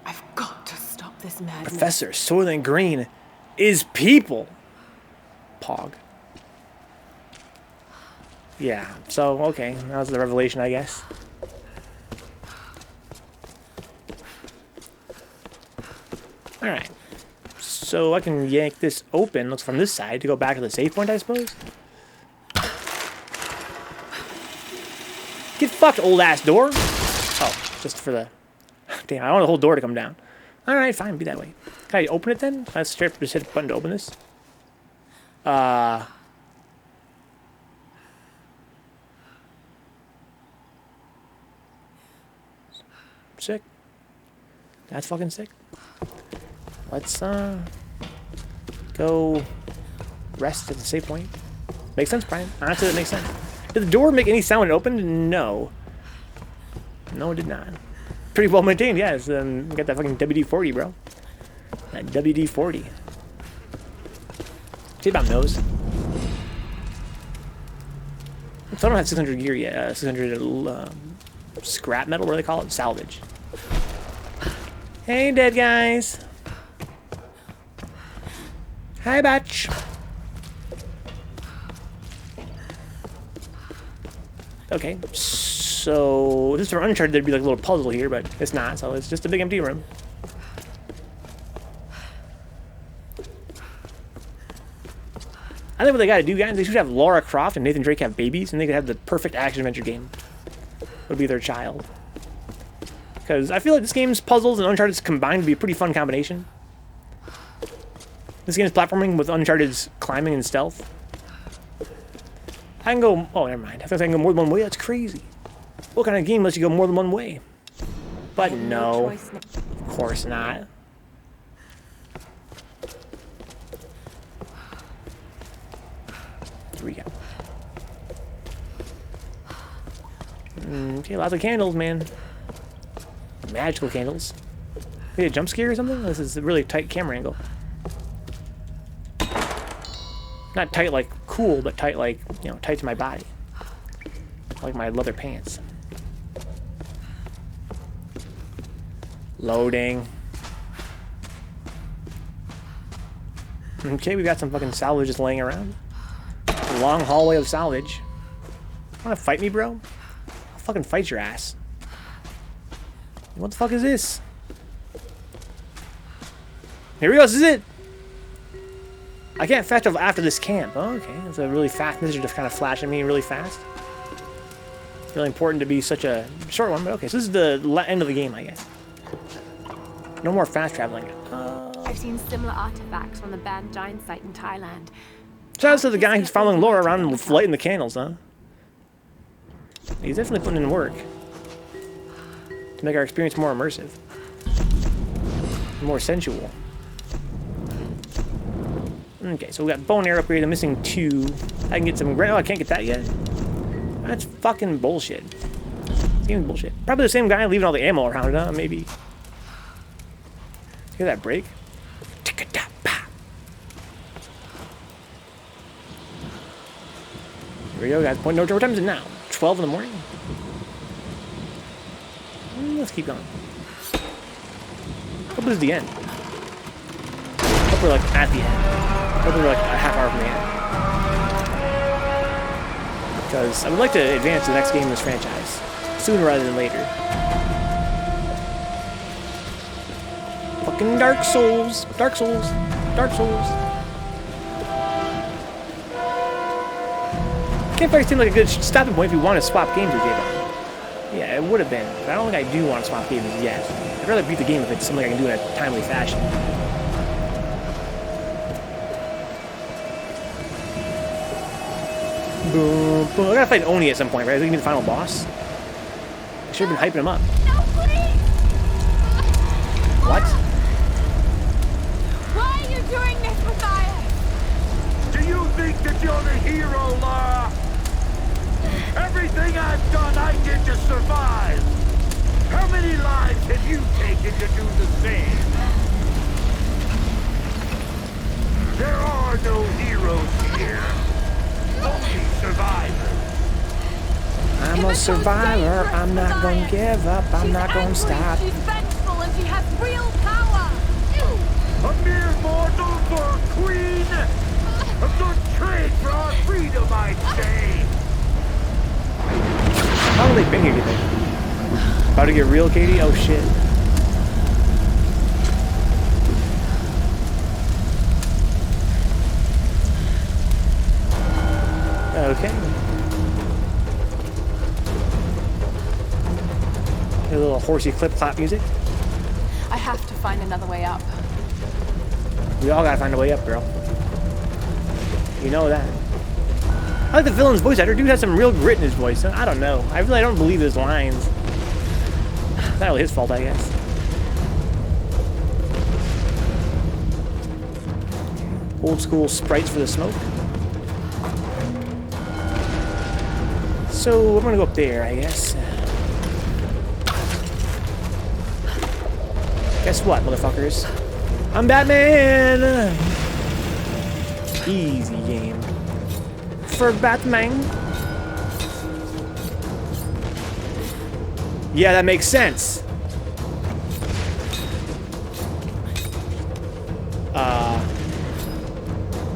I've got to stop this madness. Professor Soylent Green is people. Pog. Yeah, so, okay. That was the revelation, I guess. Alright. So I can yank this open, looks from this side, to go back to the save point, I suppose? Get fucked, old-ass door! Oh, just for the... Damn, I want the whole door to come down. Alright, fine, be that way. Can I open it then? Can I straight up just hit a button to open this? Sick. That's fucking sick. Let's, go rest at the save point. Makes sense, Brian. Honestly, that makes sense. Did the door make any sound when it opened? No. No, it did not. Pretty well maintained, yes. Got that fucking WD-40, bro. That WD-40. See about those. I don't have 600 gear yet. 600 scrap metal, what do they call it? Salvage. Hey, dead guys. Hi, batch. Okay, so this is for Uncharted. There'd be like a little puzzle here, but it's not. So it's just a big empty room. I think what they gotta do, guys, they should have Lara Croft and Nathan Drake have babies, and they could have the perfect action-adventure game. Would be their child. Because I feel like this game's puzzles and Uncharted's combined would be a pretty fun combination. This game's platforming with Uncharted's climbing and stealth. I can go... Oh, never mind. I thought I can go more than one way. That's crazy. What kind of game lets you go more than one way? But no. Of course not. Here we go. Okay, lots of candles, man. Magical candles. Maybe a jump scare or something? This is a really tight camera angle. Not tight like cool, but tight like, you know, tight to my body. Like my leather pants. Loading. Okay, we got some fucking salvage just laying around. A long hallway of salvage. Wanna fight me, bro? I'll fucking fight your ass. What the fuck is this? Here we go, this is it! I can't fast travel after this camp. Oh, okay, it's a really fast message just kind of flashing me really fast. It's really important to be such a short one, but okay, so this is the end of the game, I guess. No more fast traveling. I've seen similar artifacts from the banned giant site in Thailand. Shout out to the guy who's following Laura around and lighting the candles, huh? He's definitely putting in work to make our experience more immersive, more sensual. Okay, so we got bow and arrow upgrade. I'm missing 2. I can get some. Oh, I can't get that yet. That's fucking bullshit. This game's bullshit. Probably the same guy leaving all the ammo around, huh? Maybe. Hear that break? Here we go, guys. Point no. What time is it now? 12 in the morning? Let's keep going. Hope this is the end. Hope we're like at the end. Hope we're like a half hour from the end. Because I would like to advance to the next game in this franchise. Sooner rather than later. Fucking Dark Souls. Dark Souls. Dark Souls. Campfire seemed like a good stopping point if you want to swap games with David. Yeah, it would have been, but I don't think I do want to swap games yet. I'd rather beat the game if it's something I can do in a timely fashion. Boom, boom. I gotta fight Oni at some point, right? Is he gonna be the final boss? I should have been hyping him up. No, please! What? Why are you doing this, Matthias? Do you think that you're the hero, Lara? Everything I've done, I did to survive. How many lives have you taken to do the same? There are no heroes here. Only survivors. I'm a survivor. I'm not gonna give up. I'm not gonna stop. She's vengeful and she has real power. A mere mortal for a queen? A good trade for our freedom, I'd say. How long have they been here, do you think? About to get real, Katie? Oh, shit. Okay. A little horsey clip-clop music. I have to find another way up. We all gotta find a way up, girl. You know that. I like the villain's voice actor. Dude has some real grit in his voice. I don't know. I really don't believe his lines. It's not really his fault, I guess. Old school sprites for the smoke. So I'm gonna go up there, I guess. Guess what, motherfuckers? I'm Batman! Easy game. For Batman. Yeah, that makes sense.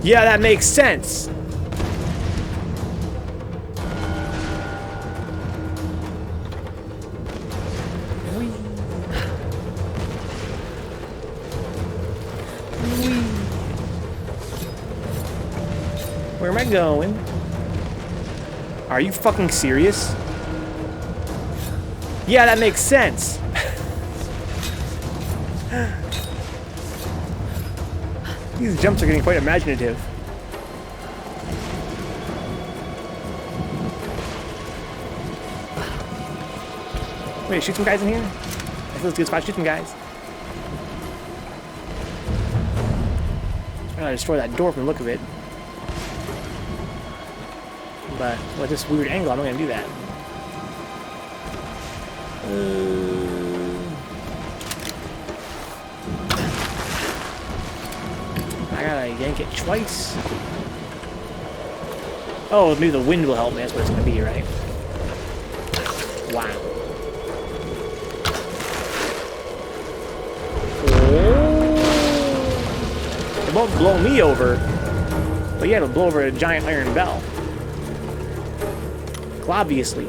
Yeah, that makes sense. Where am I going? Are you fucking serious? Yeah, that makes sense. These jumps are getting quite imaginative. Wait, shoot some guys in here? I feel it's a good spot to shoot some guys. I'm gonna destroy that door from the look of it. But with this weird angle, I'm not gonna do that. I gotta yank it twice. Oh, maybe the wind will help me. That's what it's gonna be, right? Wow. It won't blow me over, but yeah, it'll blow over a giant iron bell. Obviously.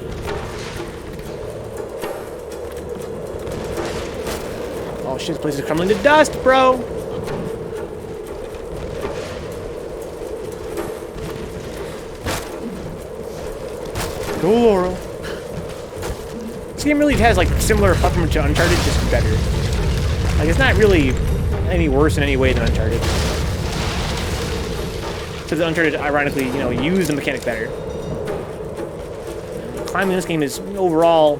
Oh shit, this place is crumbling to dust, bro! Go, Laurel. This game really has like similar platform to Uncharted, just better. Like it's not really any worse in any way than Uncharted. Because Uncharted, ironically, you know, used the mechanic better. Climbing in this game is overall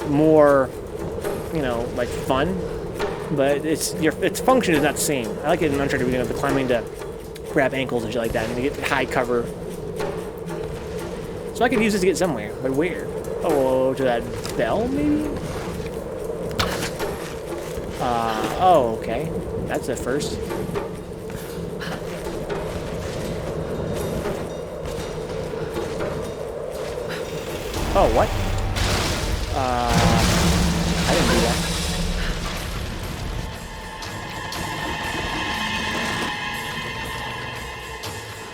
more, you know, like fun, but its function is not the same. I like it in Uncharted, you know, the climbing to grab ankles and shit like that, and to get high cover. So I could use this to get somewhere, but where? Oh, to that bell, maybe? Oh, okay. That's the first. Oh, what? I didn't do that.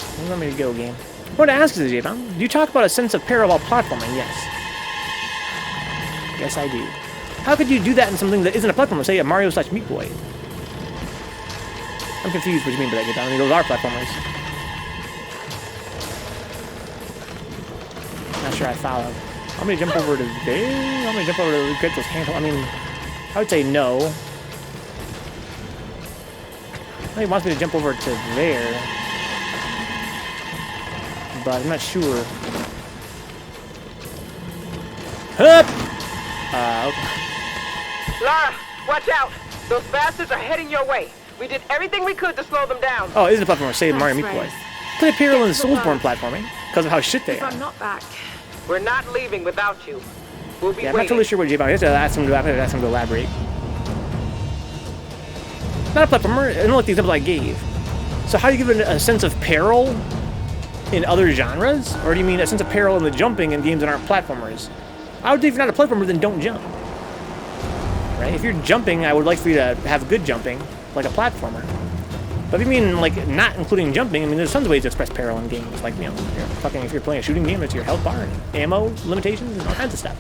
Where do you want me to go, game? I want to ask you, J-Bomb. Do you talk about a sense of parallel platforming? Yes. Yes, I do. How could you do that in something that isn't a platformer, say a Mario/Meat Boy? I'm confused what you mean by that, J-Bomb. I mean, those are platformers. Not sure I follow. I'm gonna jump over to there. I'm gonna jump over to get those handles. I mean, I would say no. I think he wants me to jump over to there, but I'm not sure. Hup! Okay. Lara, watch out! Those bastards are heading your way. We did everything we could to slow them down. Oh, it is a platformer. Save Mario Meat Boy. Play parallel in Soulsborne platforming because of how shit they are. I'm not back. We're not leaving without you. We'll be Yeah, I'm waiting. not totally sure what J-Bomb. I have to ask him to elaborate. Not a platformer. I don't like the example I gave. So how do you give it a sense of peril in other genres? Or do you mean a sense of peril in the jumping in games that aren't platformers? I would say if you're not a platformer, then don't jump. Right? If you're jumping, I would like for you to have good jumping, like a platformer. But if you mean like not including jumping, I mean there's tons of ways to express peril in games. Like, you know, if you're playing a shooting game, it's your health bar and ammo limitations and all kinds of stuff.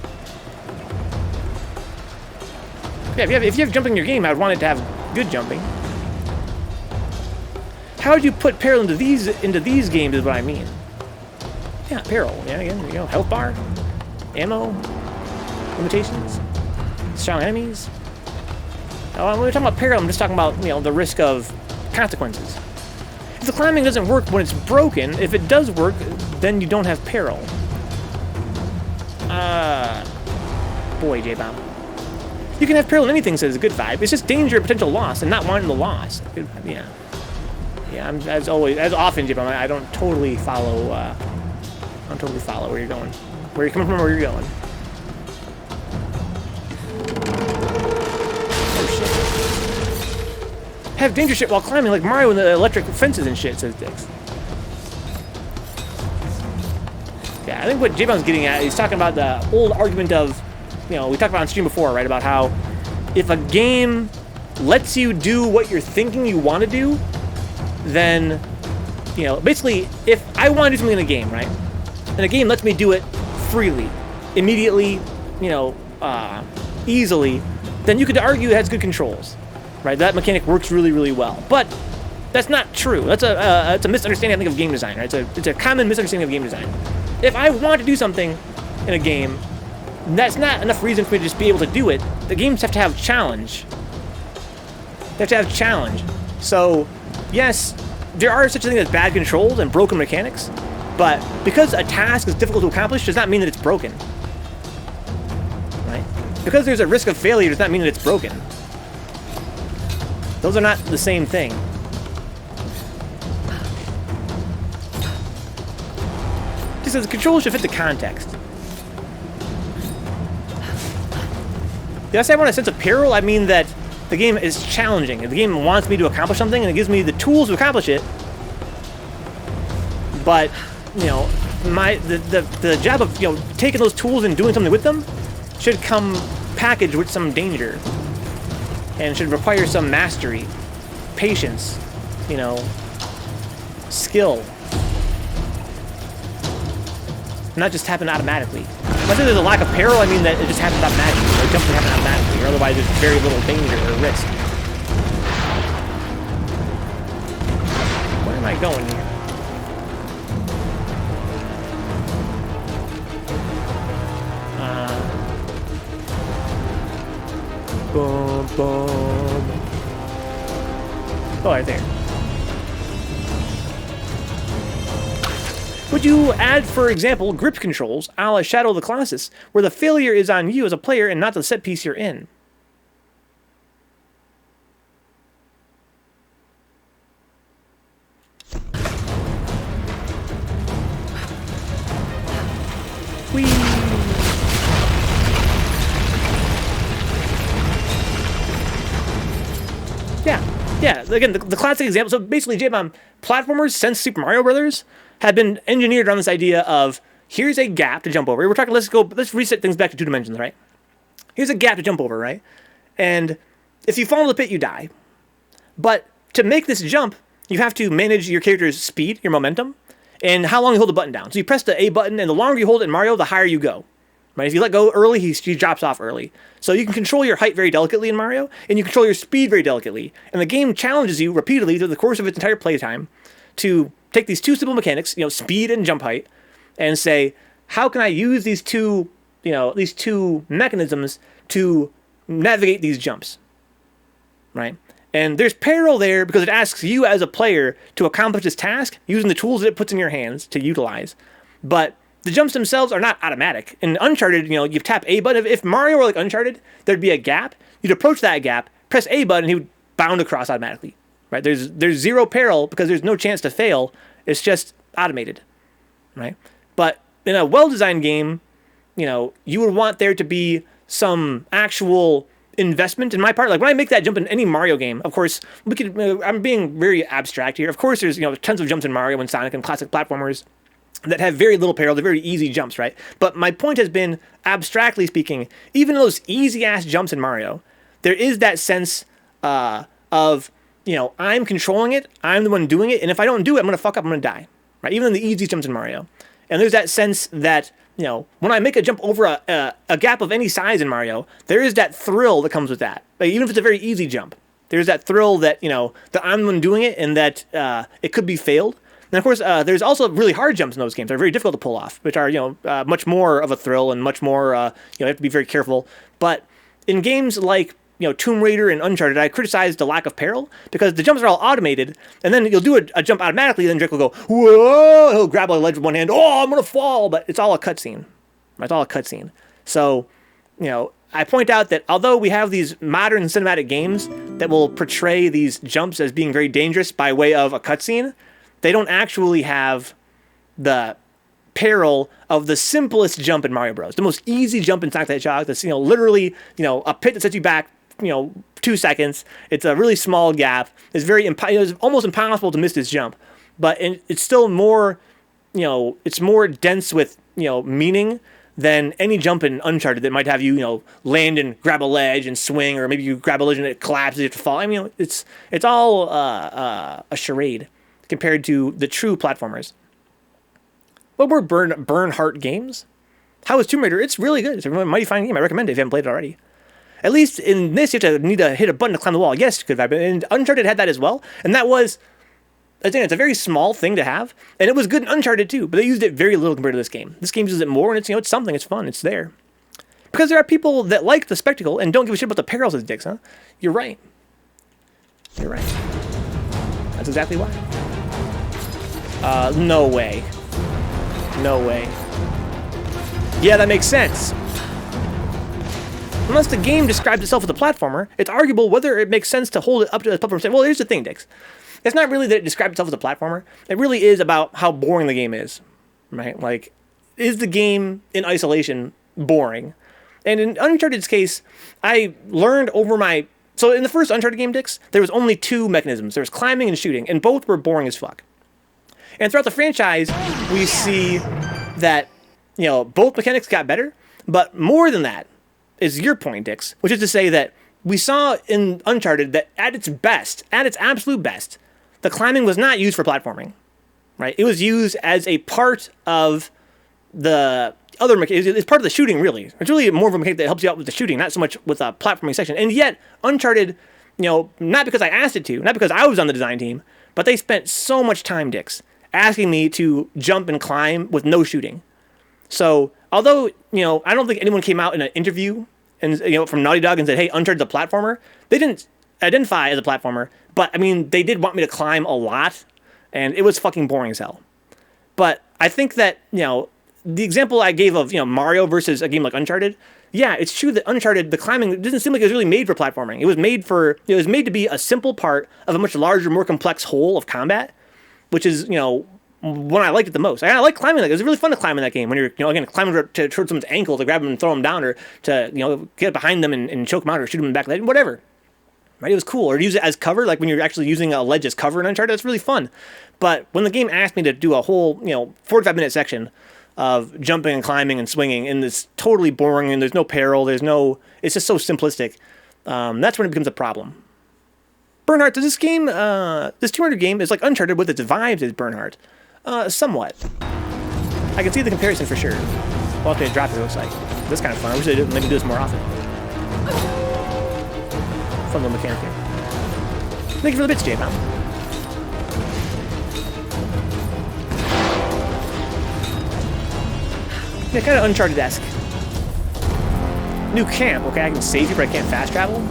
Yeah, if you have jumping in your game, I would want it to have good jumping. How would you put peril into these games is what I mean. Yeah, peril. Yeah, again, you know, health bar, ammo, limitations, strong enemies. When we're talking about peril, I'm just talking about, you know, the risk of consequences. If the climbing doesn't work when it's broken, if it does work, then you don't have peril. Boy, J-Bomb. You can have peril in anything, says a good vibe. It's just danger, potential loss, and not wanting the loss. Good vibe, yeah. Yeah, I'm, as often, J-Bomb, I don't totally follow, where you're going. Where you're coming from, where you're going. Have danger shit while climbing like Mario in the electric fences and shit, says Dix. Yeah, I think what J-Bomb's getting at, he's talking about the old argument of, you know, we talked about on stream before, right, about how if a game lets you do what you're thinking you want to do, then, you know, basically, if I want to do something in a game, right, and a game lets me do it freely, immediately, you know, easily, then you could argue it has good controls. Right, that mechanic works really, really well. But That's not true. That's a misunderstanding, I think, of game design. Right? It's a common misunderstanding of game design. If I want to do something in a game, that's not enough reason for me to just be able to do it. The games have to have challenge. They have to have challenge. So, yes, there are such a thing as bad controls and broken mechanics, but because a task is difficult to accomplish does not mean that it's broken. Right? Because there's a risk of failure does not mean that it's broken. Those are not the same thing. Just as the controls should fit the context. Did I say I want a sense of peril? I mean that the game is challenging. The game wants me to accomplish something, and it gives me the tools to accomplish it. But, you know, the job of, you know, taking those tools and doing something with them should come packaged with some danger, and should require some mastery, patience, you know, skill. Not just happen automatically. When I say there's a lack of peril, I mean that it just happens automatically, or jumps happen automatically, or otherwise there's very little danger or risk. Where am I going here? Boom, boom. Oh, right there. Would you add, for example, grip controls a la Shadow of the Colossus, where the failure is on you as a player and not the set piece you're in? Whee! Yeah, again, the classic example. So basically, J-Bomb, platformers since Super Mario Brothers have been engineered around this idea of, here's a gap to jump over. We're talking, let's reset things back to 2 dimensions, right? Here's a gap to jump over, right? And if you fall into the pit, you die. But to make this jump, you have to manage your character's speed, your momentum, and how long you hold the button down. So you press the A button, and the longer you hold it in Mario, the higher you go. Right? If you let go early, he drops off early. So you can control your height very delicately in Mario, and you control your speed very delicately. And the game challenges you repeatedly through the course of its entire playtime to take these 2 simple mechanics, you know, speed and jump height, and say, how can I use these two mechanisms to navigate these jumps, right? And there's peril there because it asks you as a player to accomplish this task using the tools that it puts in your hands to utilize. But the jumps themselves are not automatic. In Uncharted, you know, you tap A button. If Mario were like Uncharted, there'd be a gap. You'd approach that gap, press A button, and he would bound across automatically. Right? There's zero peril because there's no chance to fail. It's just automated, right? But in a well-designed game, you know, you would want there to be some actual investment in my part. Like when I make that jump in any Mario game, of course, I'm being very abstract here. Of course, there's, you know, tons of jumps in Mario and Sonic and classic platformers that have very little peril. They're very easy jumps, right? But my point has been, abstractly speaking, even those easy-ass jumps in Mario, there is that sense of, you know, I'm controlling it, I'm the one doing it, and if I don't do it, I'm going to fuck up, I'm going to die, right? Even in the easy jumps in Mario. And there's that sense that, you know, when I make a jump over a gap of any size in Mario, there is that thrill that comes with that. Like, even if it's a very easy jump, there's that thrill that, you know, that I'm the one doing it and that it could be failed. And of course, there's also really hard jumps in those games that are very difficult to pull off, which are, you know, much more of a thrill and much more, you know, you have to be very careful. But in games like, you know, Tomb Raider and Uncharted, I criticized the lack of peril because the jumps are all automated, and then you'll do a jump automatically, then Drake will go, whoa, he'll grab a ledge with one hand, oh, I'm going to fall, but it's all a cutscene. It's all a cutscene. So, you know, I point out that although we have these modern cinematic games that will portray these jumps as being very dangerous by way of a cutscene, they don't actually have the peril of the simplest jump in Mario Bros. The most easy jump in Sonic the Hedgehog, that's, you know, literally, you know, a pit that sets you back, you know, 2 seconds. It's a really small gap. It's it's almost impossible to miss this jump, but it's still more, you know, it's more dense with, you know, meaning than any jump in Uncharted that might have you, you know, land and grab a ledge and swing, or maybe you grab a ledge and it collapses, you have to fall. I mean, you know, it's all a charade compared to the true platformers. What were Bernhardt games? How is Tomb Raider? It's really good. It's a really mighty fine game. I recommend it if you haven't played it already. At least in this, you need to hit a button to climb the wall. Yes, good vibe. And Uncharted had that as well. And that was again, it's a very small thing to have, and it was good in Uncharted too, but they used it very little compared to this game. This game uses it more, and it's, you know, it's something, it's fun, it's there. Because there are people that like the spectacle and don't give a shit about the perils of dicks, huh? You're right. You're right. That's exactly why. No way. No way. Yeah, that makes sense. Unless the game describes itself as a platformer, it's arguable whether it makes sense to hold it up to the platformer. Well, here's the thing, Dix. It's not really that it describes itself as a platformer. It really is about how boring the game is, right? Like, is the game in isolation boring? And in Uncharted's case, I learned over my... So in the first Uncharted game, Dix, there was only 2 mechanisms. There was climbing and shooting, and both were boring as fuck. And throughout the franchise, we see that, you know, both mechanics got better, but more than that is your point, Dix, which is to say that we saw in Uncharted that at its best, at its absolute best, the climbing was not used for platforming, right? It was used as a part of the other mechanic. It's part of the shooting, really. It's really more of a mechanic that helps you out with the shooting, not so much with a platforming section. And yet, Uncharted, you know, not because I asked it to, not because I was on the design team, but they spent so much time, Dix, asking me to jump and climb with no shooting. So, although, you know, I don't think anyone came out in an interview and, you know, from Naughty Dog and said, hey, Uncharted's a platformer. They didn't identify as a platformer, but, I mean, they did want me to climb a lot, and it was fucking boring as hell. But I think that, you know, the example I gave of, you know, Mario versus a game like Uncharted, yeah, it's true that Uncharted, the climbing, doesn't seem like it was really made for platforming. It was made for, it was made to be a simple part of a much larger, more complex whole of combat, which is, you know, when I liked it the most. I like climbing. Like, it was really fun to climb in that game when you're, you know, again, climbing towards someone's ankle to grab them and throw them down, or to, you know, get behind them and choke them out, or shoot them in the back of the head, whatever. Right? It was cool. Or to use it as cover, like when you're actually using a ledge as cover in Uncharted, that's really fun. But when the game asked me to do a whole, you know, 45-minute section of jumping and climbing and swinging, and it's totally boring, and there's no peril, there's no, it's just so simplistic, that's when it becomes a problem. Bernhardt, does this game, this Tomb Raider game is like Uncharted with its vibes as Bernhardt. Somewhat. I can see the comparison for sure. Well, okay, drop it, looks like. This kind of fun. I wish they did maybe do this more often. Fun little mechanic here. Thank you for the bits, J-Bomb. Yeah, kind of Uncharted-esque. New camp. Okay, I can save you, but I can't fast travel?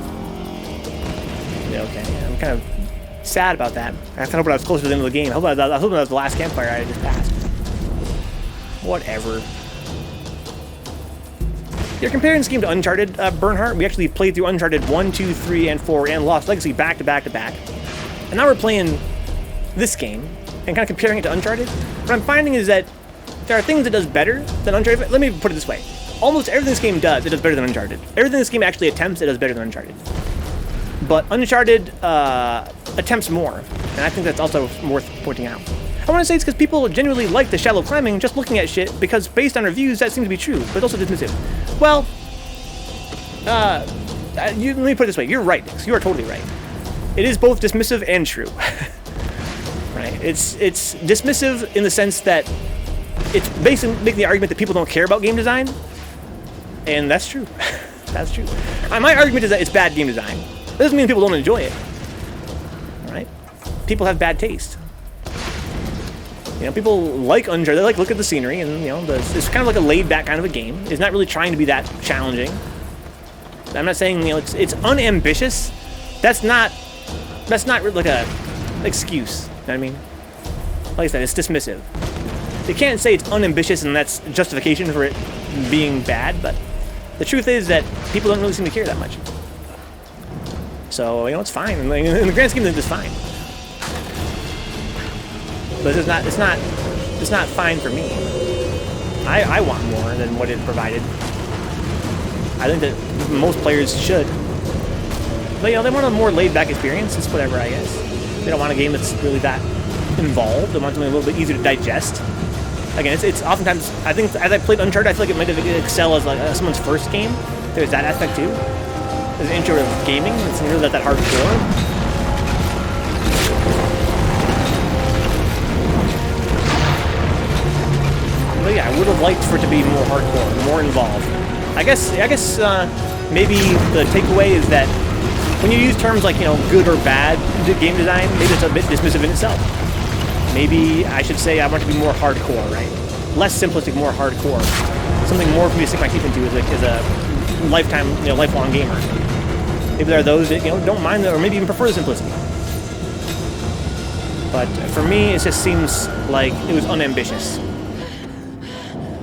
Yeah, okay. Yeah, I'm kind of sad about that. I kind of hope I was closer to the end of the game. I hope that was the last campfire I just passed. Whatever. You're comparing this game to Uncharted, Bernhardt. We actually played through Uncharted 1, 2, 3, and 4, and Lost Legacy back to back to back. And now we're playing this game and kind of comparing it to Uncharted. What I'm finding is that there are things it does better than Uncharted. Let me put it this way. Almost everything this game does, it does better than Uncharted. Everything this game actually attempts, it does better than Uncharted. But Uncharted attempts more, and I think that's also worth pointing out. I want to say it's because people genuinely like the shallow climbing just looking at shit, because based on reviews, that seems to be true, but it's also dismissive. Well, let me put it this way. You're right, Dix. You are totally right. It is both dismissive and true. Right? It's dismissive in the sense that it's basically making the argument that people don't care about game design, and that's true. That's true. My argument is that it's bad game design. That doesn't mean people don't enjoy it. Right? People have bad taste. You know, people like Uncharted. They like look at the scenery, and you know, it's kind of like a laid-back kind of a game. It's not really trying to be that challenging. I'm not saying, you know, it's unambitious. That's not like a excuse. You know what I mean? Like I said, it's dismissive. They can't say it's unambitious and that's justification for it being bad, but the truth is that people don't really seem to care that much. So, you know, it's fine. In the grand scheme of things, it's fine. But it's not fine for me. I want more than what it provided. I think that most players should. But, you know, they want a more laid-back experience. It's whatever, I guess. They don't want a game that's really that involved. They want something a little bit easier to digest. Again, it's oftentimes, I think, as I played Uncharted, I feel like it might have excel as like someone's first game. There's that aspect too. There's an intro to gaming. It's really not that hardcore. But yeah, I would have liked for it to be more hardcore, more involved. I guess maybe the takeaway is that when you use terms like, you know, good or bad game design, maybe it's a bit dismissive in itself. Maybe I should say I want to be more hardcore, right? Less simplistic, more hardcore. Something more for me to stick my teeth into as a lifetime, lifelong gamer. Maybe there are those that don't mind or maybe even prefer the simplicity. But for me, it just seems like it was unambitious.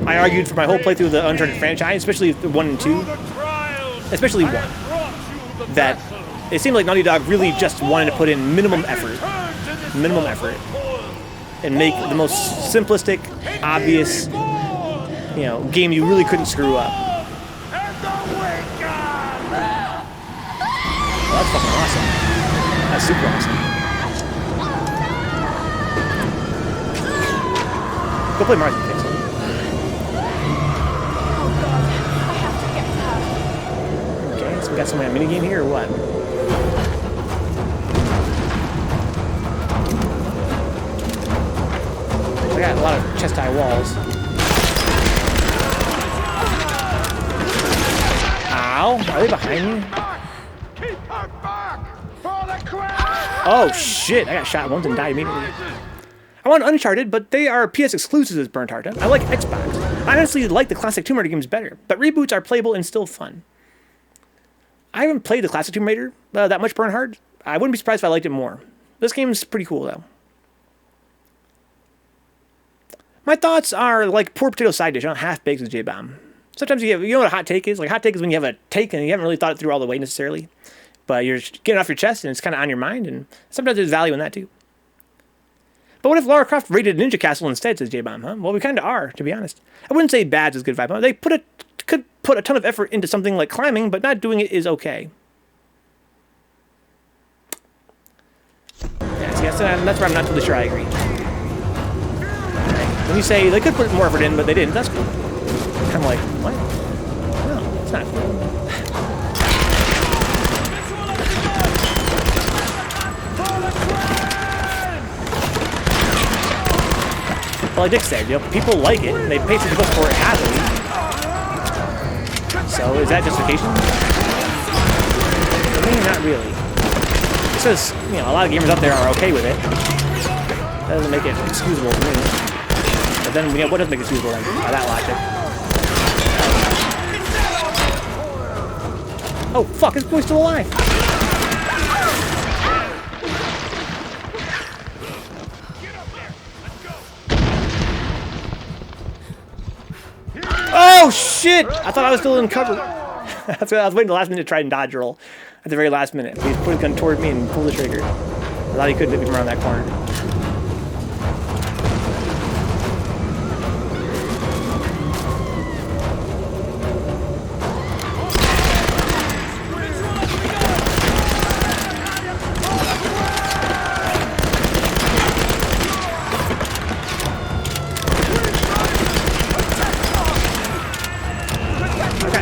I argued for my whole playthrough of the Uncharted franchise, especially the 1 and 2, especially 1, that it seemed like Naughty Dog really just wanted to put in minimum effort, and make the most simplistic, obvious, game you really couldn't screw up. Well, that's fucking awesome. That's super awesome. Go play Mario Kart. Okay, so we got some minigame here or what? I got a lot of chest-high walls. Ow! Are they behind me? Oh shit! I got shot once and died immediately. I want Uncharted, but they are PS exclusives as Bernhardt. I like Xbox. I honestly like the classic Tomb Raider games better, but reboots are playable and still fun. I haven't played the classic Tomb Raider that much Bernhardt. I wouldn't be surprised if I liked it more. This game's pretty cool though. My thoughts are like poor potato side dish, half-baked with J-Bomb. Sometimes you know what a hot take is? Like, hot take is when you have a take and you haven't really thought it through all the way necessarily. But you're getting it off your chest and it's kind of on your mind, and sometimes there's value in that too. But what if Lara Croft raided Ninja Castle instead, says J-Bomb, huh? Well, we kind of are, to be honest. I wouldn't say bad's is good vibe. They could put a ton of effort into something like climbing, but not doing it is okay. Yeah, see, that's where I'm not totally sure I agree. When you say they could put more effort in, but they didn't, that's cool. I'm like, what? No, it's not cool. Well, like Dick said, people like it, and they pay some for it happily. So, is that justification? I mean, not really. It says, a lot of gamers out there are okay with it. That doesn't make it excusable to me. But then, what does make it excusable then, by that logic? Oh, fuck, this boy's still alive! Oh, shit! I thought I was still in cover. I was waiting the last minute to try and dodge roll. At the very last minute. He put his gun toward me and pulled the trigger. I thought he couldn't hit me around that corner.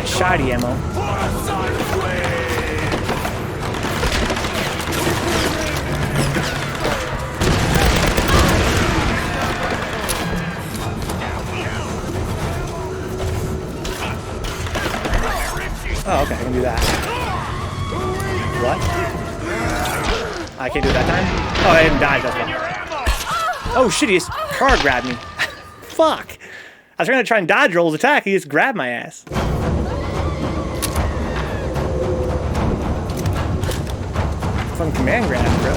Shoddy ammo. Oh, okay, I can do that. What? I can't do it that time? Oh, I didn't die, that's why. Oh shit, he just car grabbed me. Fuck! I was trying to try and dodge roll his attack, he just grabbed my ass. Fun command grab, bro.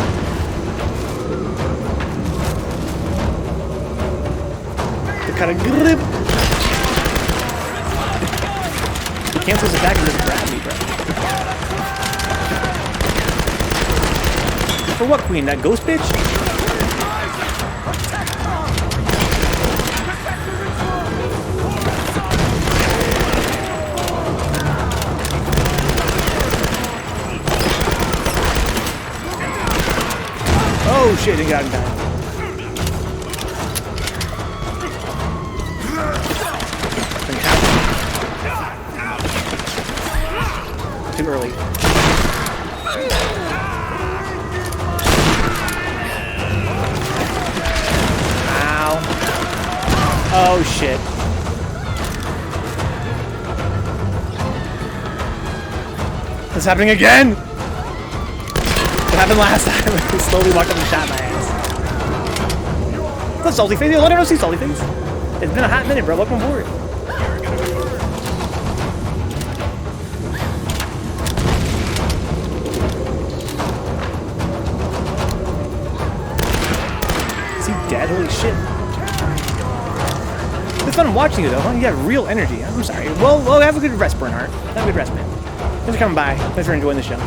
To kind of grip. He cancels attack and just grab me, bro. For what, queen? That ghost bitch? Oh shit, he got him down. Too early. Ow. Oh shit. It's happening again! What happened last time? He slowly walked up and shot my ass. What's Salty Face? Let her see Salty Face. It's been a hot minute, bro. Welcome aboard. Is he dead? Holy shit. It's fun watching you though, huh? You have real energy. I'm sorry. Well, have a good rest, Bernhardt. Have a good rest, man. Thanks for coming by. Thanks for enjoying the show.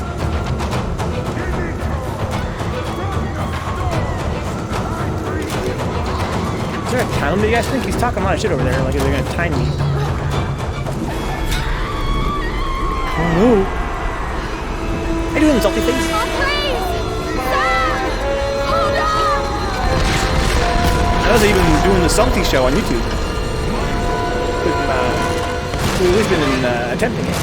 Is there a time limit, you guys think? He's talking a lot of shit over there, like they're gonna time me. Oh. How you doing, Salty Face? Oh, please! Sir! Hold on! I was even doing the Salty show on YouTube. We've always been attempting it.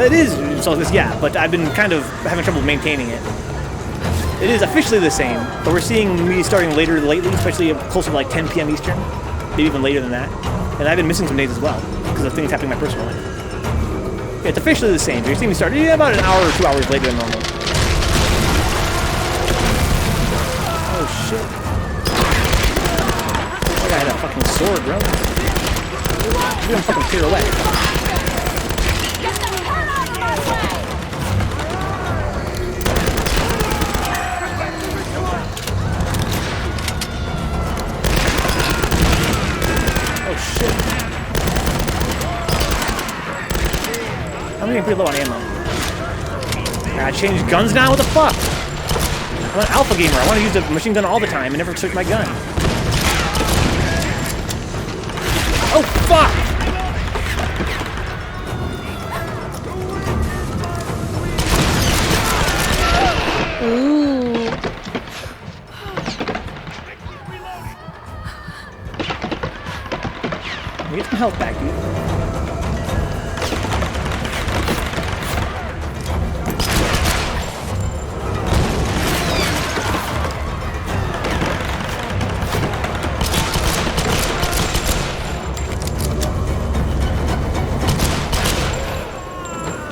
It is Salty Face, yeah, but I've been kind of having trouble maintaining it. It is officially the same, but we're seeing me starting later lately, especially closer to like 10 p.m. Eastern, maybe even later than that. And I've been missing some days as well, because of things happening in my personal life. Yeah, it's officially the same. You're seeing me start about an hour or 2 hours later than normal. Oh shit. That guy had a fucking sword, bro. You're gonna fucking tear away. I'm getting pretty low on ammo. I gotta change guns now? What the fuck? I'm an alpha gamer. I want to use a machine gun all the time and never switch my gun. Oh, fuck! Ooh. Get some health back, dude.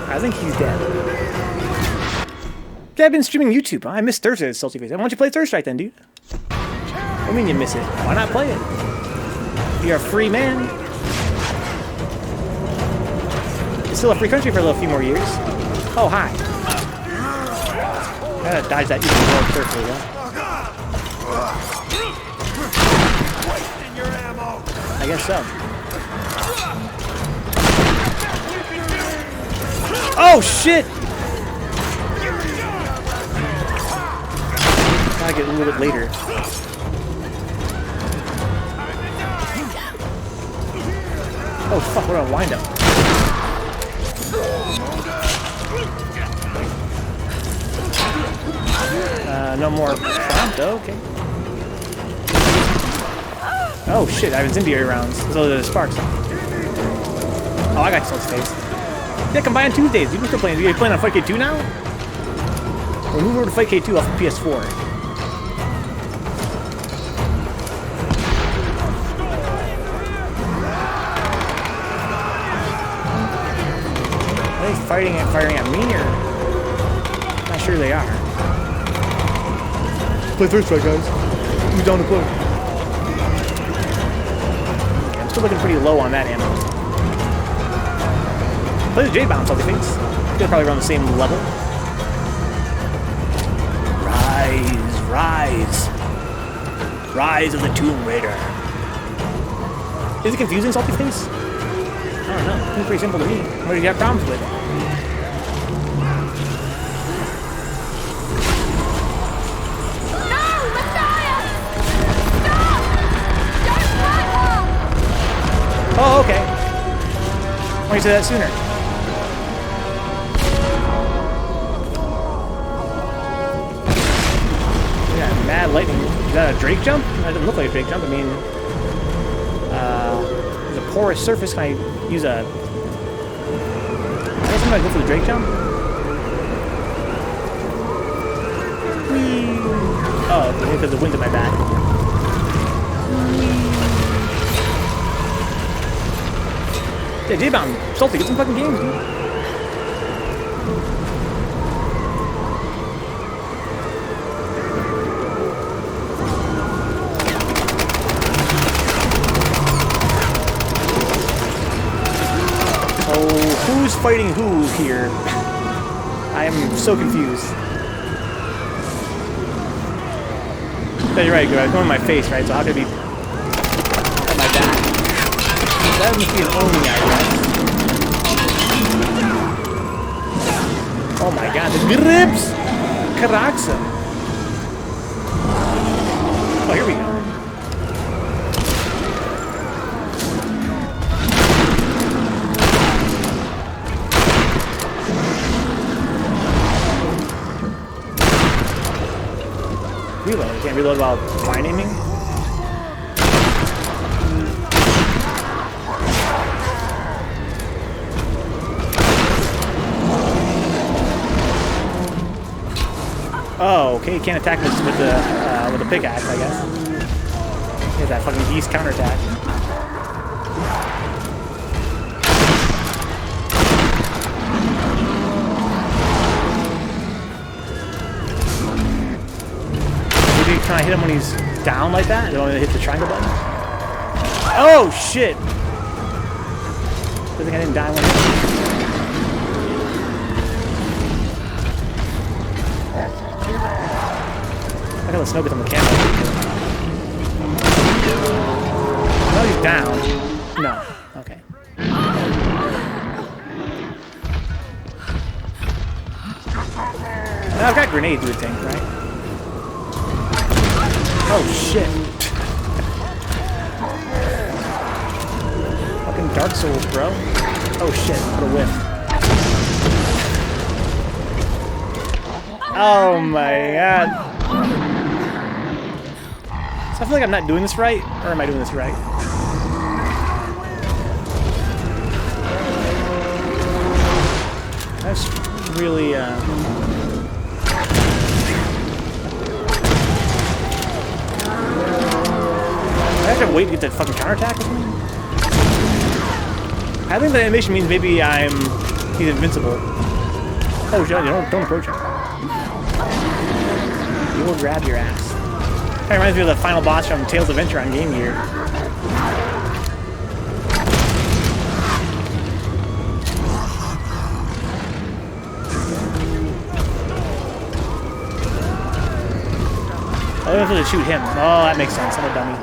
I think he's dead. Yeah, I've been streaming YouTube. Huh? I miss Thursdays, Salty Face. Why don't you play Third Strike then, dude? What do you mean you miss it? Why not play it? You're a free man. It's still a free country for a little few more years. Oh, hi. I gotta dodge that even more carefully, though. I guess so. Oh, shit! Gotta get a little bit later. Oh, fuck, we're gonna wind up. No more prompt, okay. Oh, shit, I have incendiary rounds. Those are the sparks. Oh, I got Salty Face. Yeah, come by on Tuesdays. You can still playing. Are you playing on Fight K2 now? We'll move over to Fight K2 off of PS4. Are they firing at me, or? Not sure they are. Play First Strike, guys. Who's down to play? Okay, I'm still looking pretty low on that ammo. Play the J-Bounce, Salty Face. They're probably around the same level. Rise, rise. Rise of the Tomb Raider. Is it confusing, Salty Face? I don't know. It's pretty simple to me. What do you have problems with? No, Messiah! Stop! Don't fight her! Oh, okay. Why don't you say that sooner? Mad lightning. Is that a Drake jump? That doesn't look like a Drake jump. I mean, there's a porous surface. Can I use a... I guess I'm gonna go for the Drake jump. Whee! Oh, because the wind's at my back. Yeah, J-Bound, Salty, get some fucking games, dude. who's fighting who here? I am so confused. No, you're right, it's going in my face, right? So how could it be on my back? That must be an only guy, right? Oh my god, the grips! Karaksa! Oh, here we go. Reload. You can't reload while fine aiming. Oh, okay. You can't attack with the pickaxe, I guess. Here's that fucking beast counterattack. Trying to hit him when he's down like that? You want me to hit the triangle button? Oh shit! Good thing I didn't die when I got the snow get on the camera. No, he's down. No. Okay. Now I've got grenades, you would think, right? Oh shit. Fucking Dark Souls, bro. Oh shit, what a whiff. Oh my god. So I feel like I'm not doing this right, or am I doing this right? That's really, I have to wait to get that fucking counterattack or something? I think the animation means maybe he's invincible. Oh, don't approach him. He will grab your ass. That reminds me of the final boss from Tales of Adventure on Game Gear. Oh, I have to shoot him. Oh, that makes sense. I'm a dummy.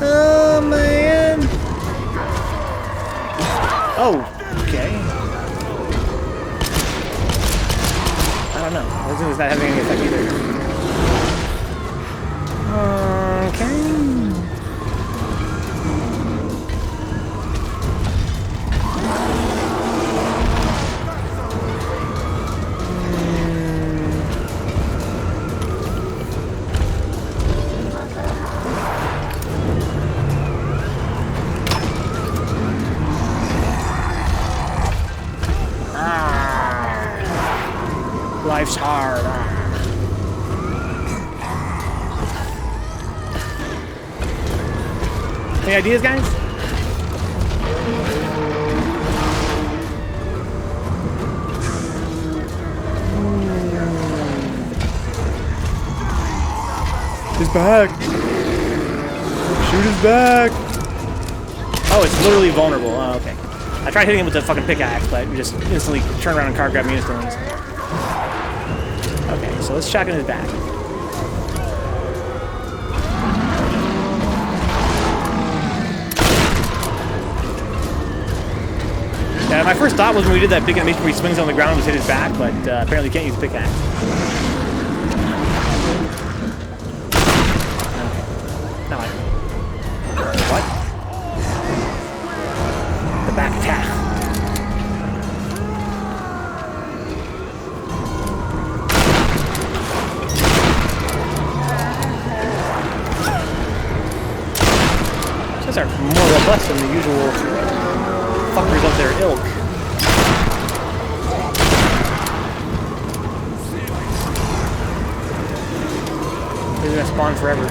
Oh, man. Oh, okay. I don't know. I think it's not having any effect either. Okay. Life's hard. Any ideas, guys? He's back. Shoot his back. Oh, it's literally vulnerable. Oh, okay. I tried hitting him with the fucking pickaxe, but we just instantly turned around and card grabbed me instantly. Okay, so let's shotgun his back. Yeah, my first thought was when we did that big animation where he swings on the ground and hit his back, but apparently you can't use the pickaxe. No, what? The back attack. These are more robust than the usual fuckers of their ilk. They're gonna spawn forever.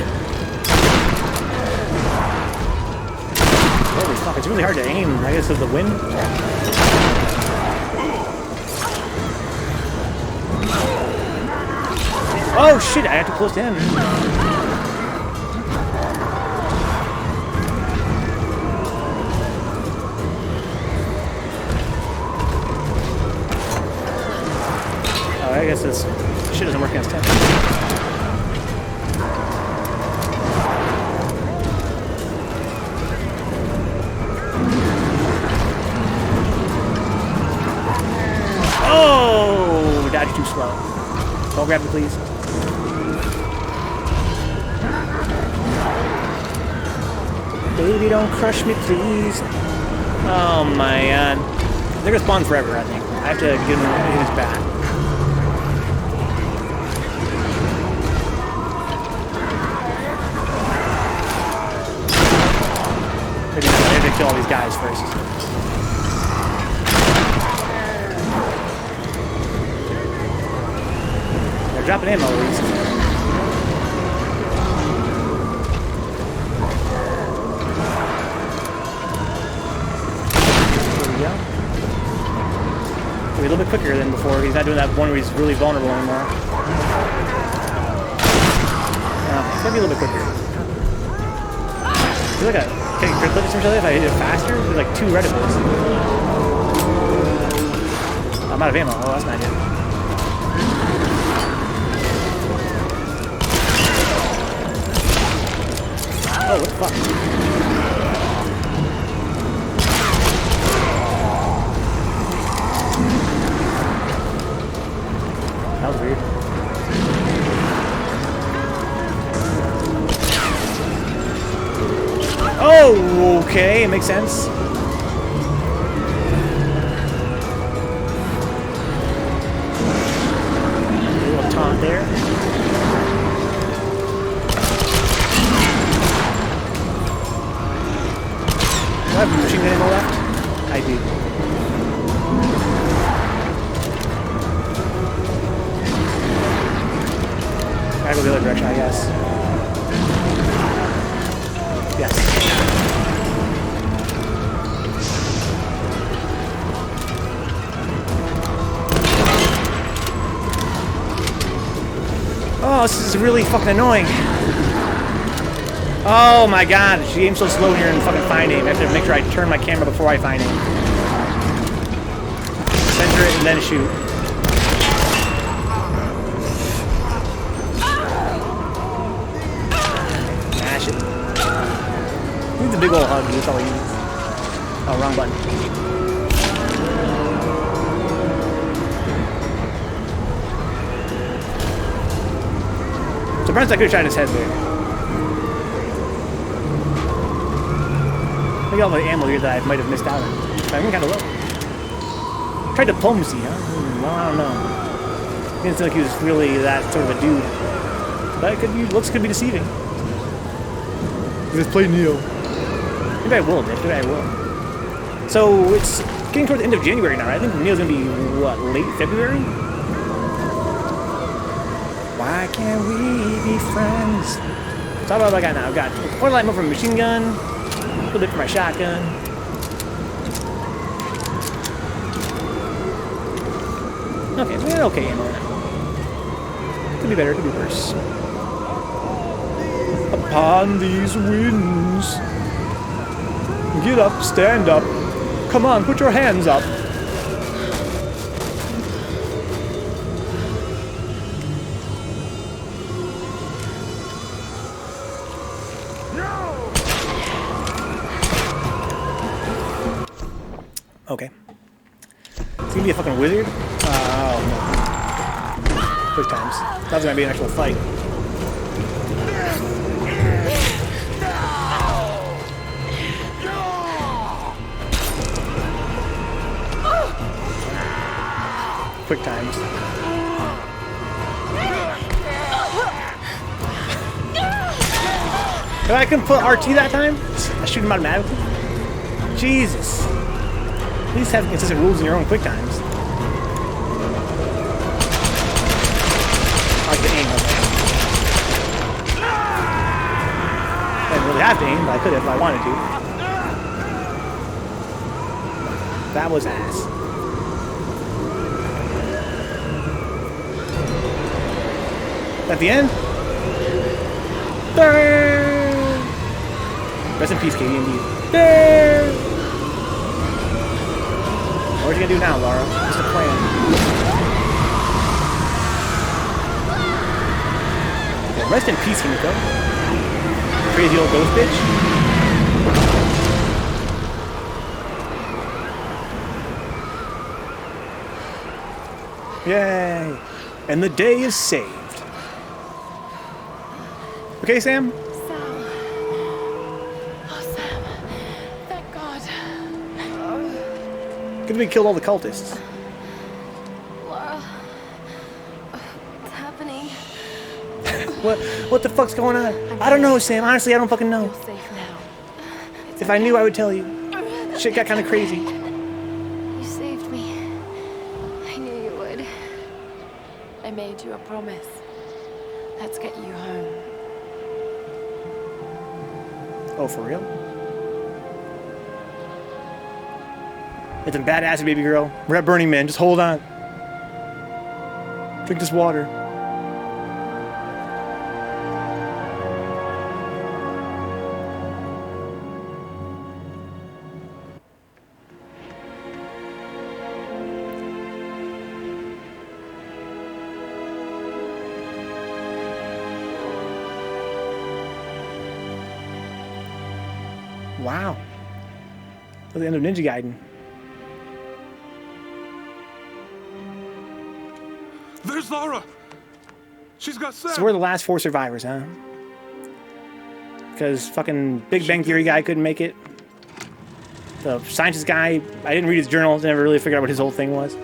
Fuck, it's really hard to aim, I guess, with the wind. Oh shit, I got too close to him. Oh, I guess this shit doesn't work against him. Oh, dodge too slow. Don't grab me, please. Baby, don't crush me, please. Oh my god. They're gonna spawn forever, I think. I have to get him in his back. I have to kill all these guys first. They're dropping ammo at least. There we go. He'll be a little bit quicker than before. He's not doing that one where he's really vulnerable anymore. He's gonna be a little bit quicker. He's like a... Okay, could look at some if I hit it faster. There's like 2 reticles. I'm out of ammo. Oh, that's not good. Oh, what the fuck? That was weird. Oh, okay, it makes sense. A little taunt there. Do I have a machine gun in the left? I do. Gotta go the other direction, I guess. Yes. Oh, this is really fucking annoying. Oh my god, she aims so slow when you're in fucking find aim. I have to make sure I turn my camera before I find aim. Center it and then shoot. Smash it. He needs a big old hug, that's all he needs. Oh, wrong button. So perhaps I could have shot his head there. Look at all the ammo here that I might have missed out on. I'm kind of low. Tried diplomacy, huh? Well, I don't know. It didn't seem like he was really that sort of a dude. But it could be, looks could be deceiving. Let's play Neo. Maybe I will, Nick. Maybe I will. So it's getting towards the end of January now, right? I think Neo's gonna be, what, late February? Why can't we be friends? So what have I got now? I've got quite a lot more from a machine gun, a little bit for my shotgun. Okay, so we had okay ammo now. Could be better, could be worse. Upon these winds. Get up, stand up. Come on, put your hands up. Okay. It's gonna be a fucking wizard? Oh no. Quick times. That was gonna be an actual fight. Quick times. If I couldn't put RT that time, I shoot him automatically. Jesus. At least have consistent rules in your own quick times. I like the aim of it. I didn't really have to aim, but I could if I wanted to. That was ass. At the end? Burn! Rest in peace, Katie, indeed. Burn! What are you gonna do now, Lara? What's the plan? Yeah, rest in peace, Himiko. Crazy old ghost bitch. Yay! And the day is saved. Okay, Sam? Sam. Oh, Sam. Thank God. Good we killed all the cultists. Laura. What's happening? What the fuck's going on? I don't know, Sam. Honestly, I don't fucking know. You're safe now. If I knew, I would tell you. Shit got kind of crazy. You saved me. I knew you would. I made you a promise. Let's get you home. Oh, for real? It's a badass, baby girl. We're at Burning Man. Just hold on. Drink this water. Wow. That's the end of Ninja Gaiden. There's Lara. She's got Sam. So we're the last 4 survivors, huh? Because fucking Big Bang Theory guy couldn't make it. The scientist guy, I didn't read his journals, never really figured out what his whole thing was.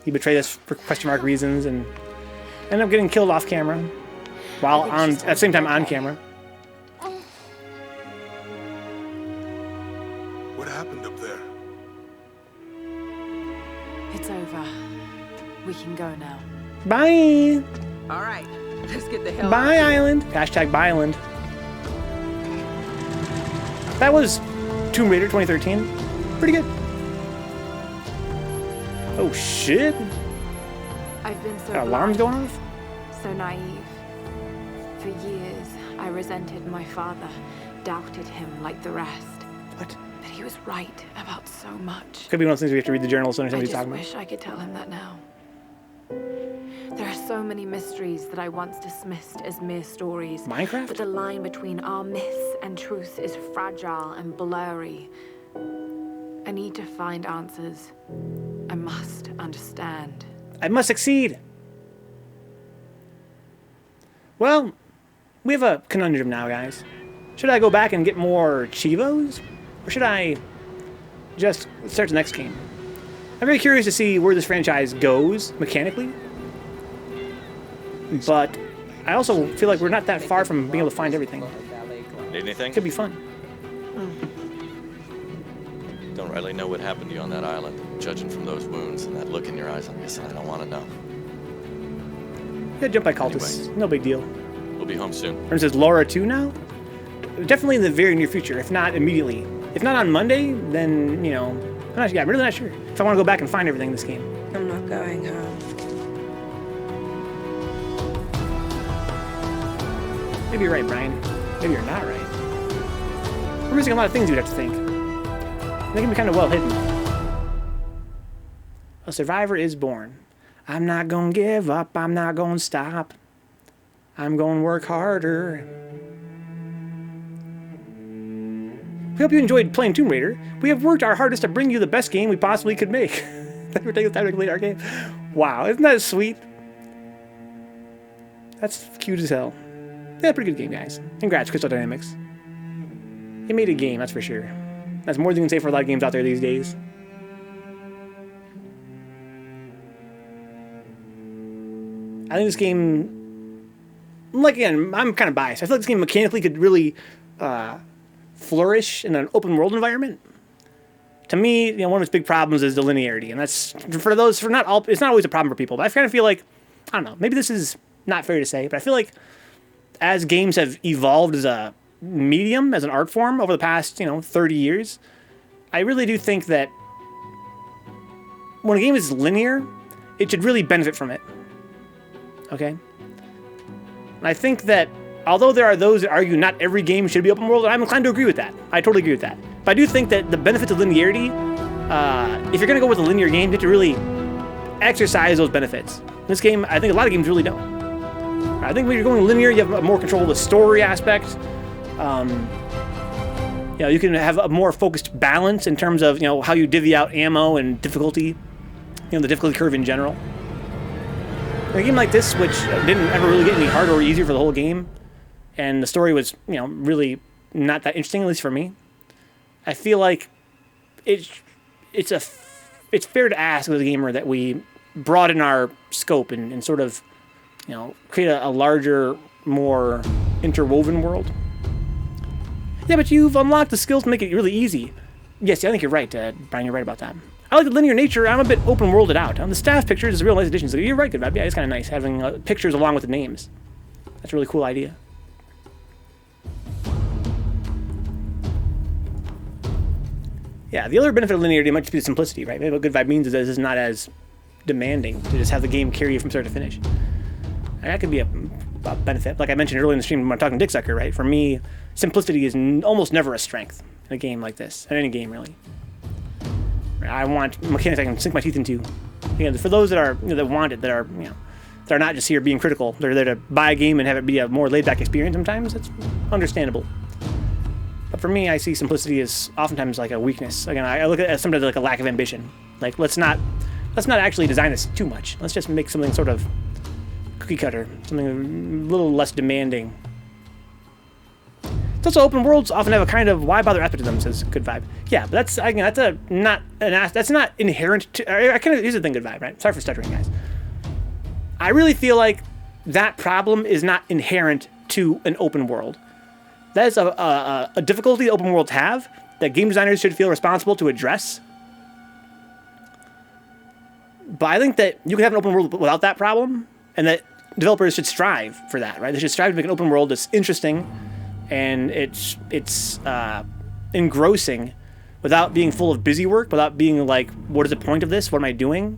He betrayed us for question mark reasons and ended up getting killed off camera. While at the same time on camera. What happened up there? It's over. We can go now. Bye! All right, let's get the hell Bye, out of here. Island. Hashtag Bye Island. That was Tomb Raider 2013. Pretty good. Oh, shit. I've been so Got alarms blind, going off? so naive. For years, I resented my father, doubted him like the rest. What? But he was right about so much. Could be one of those things we have to read the journals to I understand what he's just talking about. wish I could tell him that now. There are so many mysteries that I once dismissed as mere stories. Minecraft? But the line between our myths and truth is fragile and blurry. I need to find answers. I must understand. I must succeed. Well, we have a conundrum now, guys. Should I go back and get more Chivos? Or should I just start the next game? I'm very curious to see where this franchise goes mechanically. But I also feel like we're not that far from being able to find everything. Need anything? Could be fun. Don't really know what happened to you on that island. Judging from those wounds and that look in your eyes, I'm guessing I don't want to know. Yeah, jump by cultists. Anyway. No big deal. We'll be home soon. And it says Laura 2 now? Definitely in the very near future, if not immediately. If not on Monday, then, you know, I'm really not sure if I want to go back and find everything in this game. I'm not going home. Maybe you're right, Brian. Maybe you're not right. We're missing a lot of things you'd have to think. They can be kind of well hidden. A survivor is born. I'm not gonna give up. I'm not gonna stop. I'm gonna work harder. We hope you enjoyed playing Tomb Raider. We have worked our hardest to bring you the best game we possibly could make. Thanks for taking the time to complete our game. Wow, isn't that sweet? That's cute as hell. Yeah, pretty good game, guys. Congrats, Crystal Dynamics. You made a game, that's for sure. That's more than you can say for a lot of games out there these days. I think this game, like, again, I'm kind of biased. I feel like this game mechanically could really flourish in an open world environment. To me, you know, one of its big problems is the linearity, and that's it's not always a problem for people. But I kind of feel like, I don't know, maybe this is not fair to say, but I feel like as games have evolved as a medium, as an art form over the past, 30 years, I really do think that when a game is linear, it should really benefit from it. Okay? And I think that although there are those that argue not every game should be open world, I'm inclined to agree with that. I totally agree with that. But I do think that the benefits of linearity, if you're going to go with a linear game, you have to really exercise those benefits. In this game, I think a lot of games really don't. I think when you're going linear, you have more control of the story aspect. You know, you can have a more focused balance in terms of, you know, how you divvy out ammo and difficulty, you know, the difficulty curve in general. In a game like this, which didn't ever really get any harder or easier for the whole game, and the story was, you know, really not that interesting, at least for me, I feel like it's fair to ask as a gamer that we broaden our scope and sort of, you know, create a larger, more interwoven world. Yeah, but you've unlocked the skills to make it really easy. Yes, I think you're right, Brian. You're right about that. I like the linear nature. I'm a bit open-worlded out. The staff pictures is a real nice addition. So you're right, good. Yeah, it's kind of nice having pictures along with the names. That's a really cool idea. Yeah, the other benefit of linearity might just be the simplicity, right? Maybe what Good Vibe means is that this is not as demanding to just have the game carry you from start to finish. And that could be a benefit. Like I mentioned earlier in the stream when I'm talking Dick Sucker, right? For me, simplicity is almost never a strength in a game like this, in any game really. I want mechanics I can sink my teeth into. You know, for those that are, you know, that want it, that are, you know, they're not just here being critical. They're there to buy a game and have it be a more laid-back experience. Sometimes it's understandable. But for me, I see simplicity as oftentimes like a weakness. Again, I look at it as sometimes like a lack of ambition. Like let's not actually design this too much. Let's just make something sort of cookie cutter, something a little less demanding. It's also open worlds often have a kind of why bother aspect to them, says Good Vibe. Yeah, but that's not inherent to. Here's the thing, Good Vibe, right? Sorry for stuttering, guys. I really feel like that problem is not inherent to an open world. That is a difficulty that open worlds have that game designers should feel responsible to address. But I think that you can have an open world without that problem, and that developers should strive for that, right? They should strive to make an open world that's interesting and it's engrossing without being full of busy work, without being like, what is the point of this? What am I doing?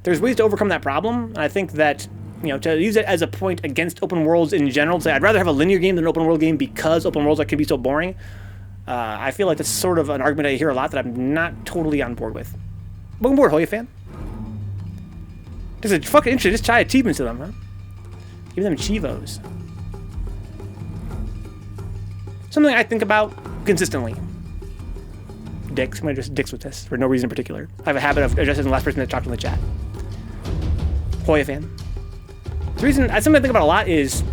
There's ways to overcome that problem, and I think that, you know, to use it as a point against open worlds in general, to say I'd rather have a linear game than an open world game because open worlds can be so boring, I feel like that's sort of an argument I hear a lot that I'm not totally on board with. Welcome aboard, Hoya fan. Just a fucking interesting, just try achievements to them, huh? Give them Chivos. Something I think about consistently. Dicks. I'm gonna just dicks with this for no reason in particular. I have a habit of addressing the last person that talked in the chat. Hoya fan. The reason, something I think about a lot is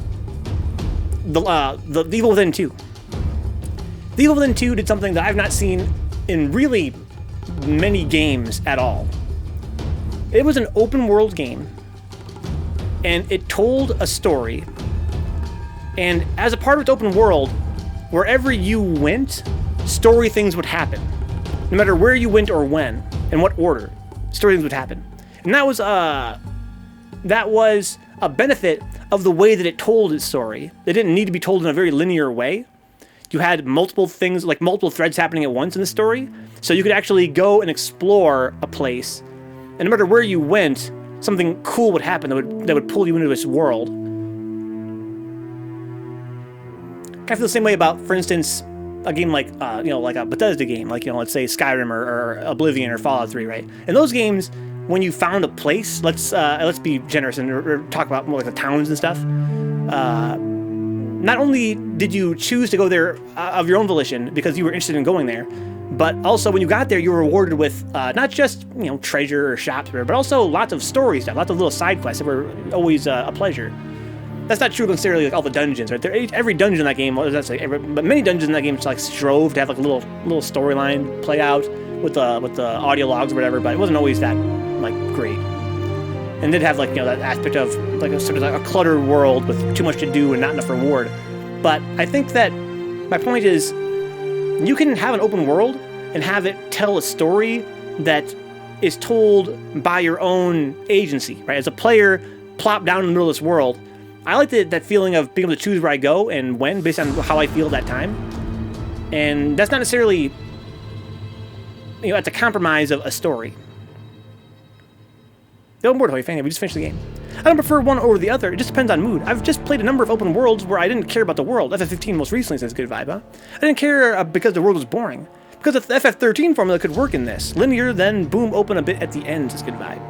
the Evil Within 2. The Evil Within 2 did something that I've not seen in really many games at all. It was an open world game, and it told a story, and as a part of its open world, wherever you went, story things would happen. No matter where you went or when, in what order, story things would happen. And that was a benefit of the way that it told its story. It didn't need to be told in a very linear way. You had multiple things, like multiple threads happening at once in the story, so you could actually go and explore a place, and no matter where you went, something cool would happen that would pull you into this world. I feel the same way about, for instance, a game like, like a Bethesda game, like, let's say Skyrim or Oblivion or Fallout 3, right? In those games, when you found a place, let's be generous and talk about more like the towns and stuff. Not only did you choose to go there of your own volition because you were interested in going there, but also when you got there, you were rewarded with not just treasure or shops, but also lots of story stuff, lots of little side quests that were always a pleasure. That's not true necessarily like all the dungeons, right? Every dungeon in that game, but many dungeons in that game like strove to have like a little storyline play out with the audio logs or whatever, but it wasn't always that like great. And did have like that aspect of like a sort of like a cluttered world with too much to do and not enough reward. But I think that my point is, you can have an open world and have it tell a story that is told by your own agency, right? As a player, plop down in the middle of this world. I like that feeling of being able to choose where I go and when, based on how I feel at that time. And that's not necessarily you know, at the compromise of a story. The open world, Hoy fan, we just finished the game. I don't prefer one over the other. It just depends on mood. I've just played a number of open worlds where I didn't care about the world. FF15 most recently says good vibe, huh? I didn't care because the world was boring. Because the FF13 formula could work in this. Linear, then boom, open a bit at the end says good vibe.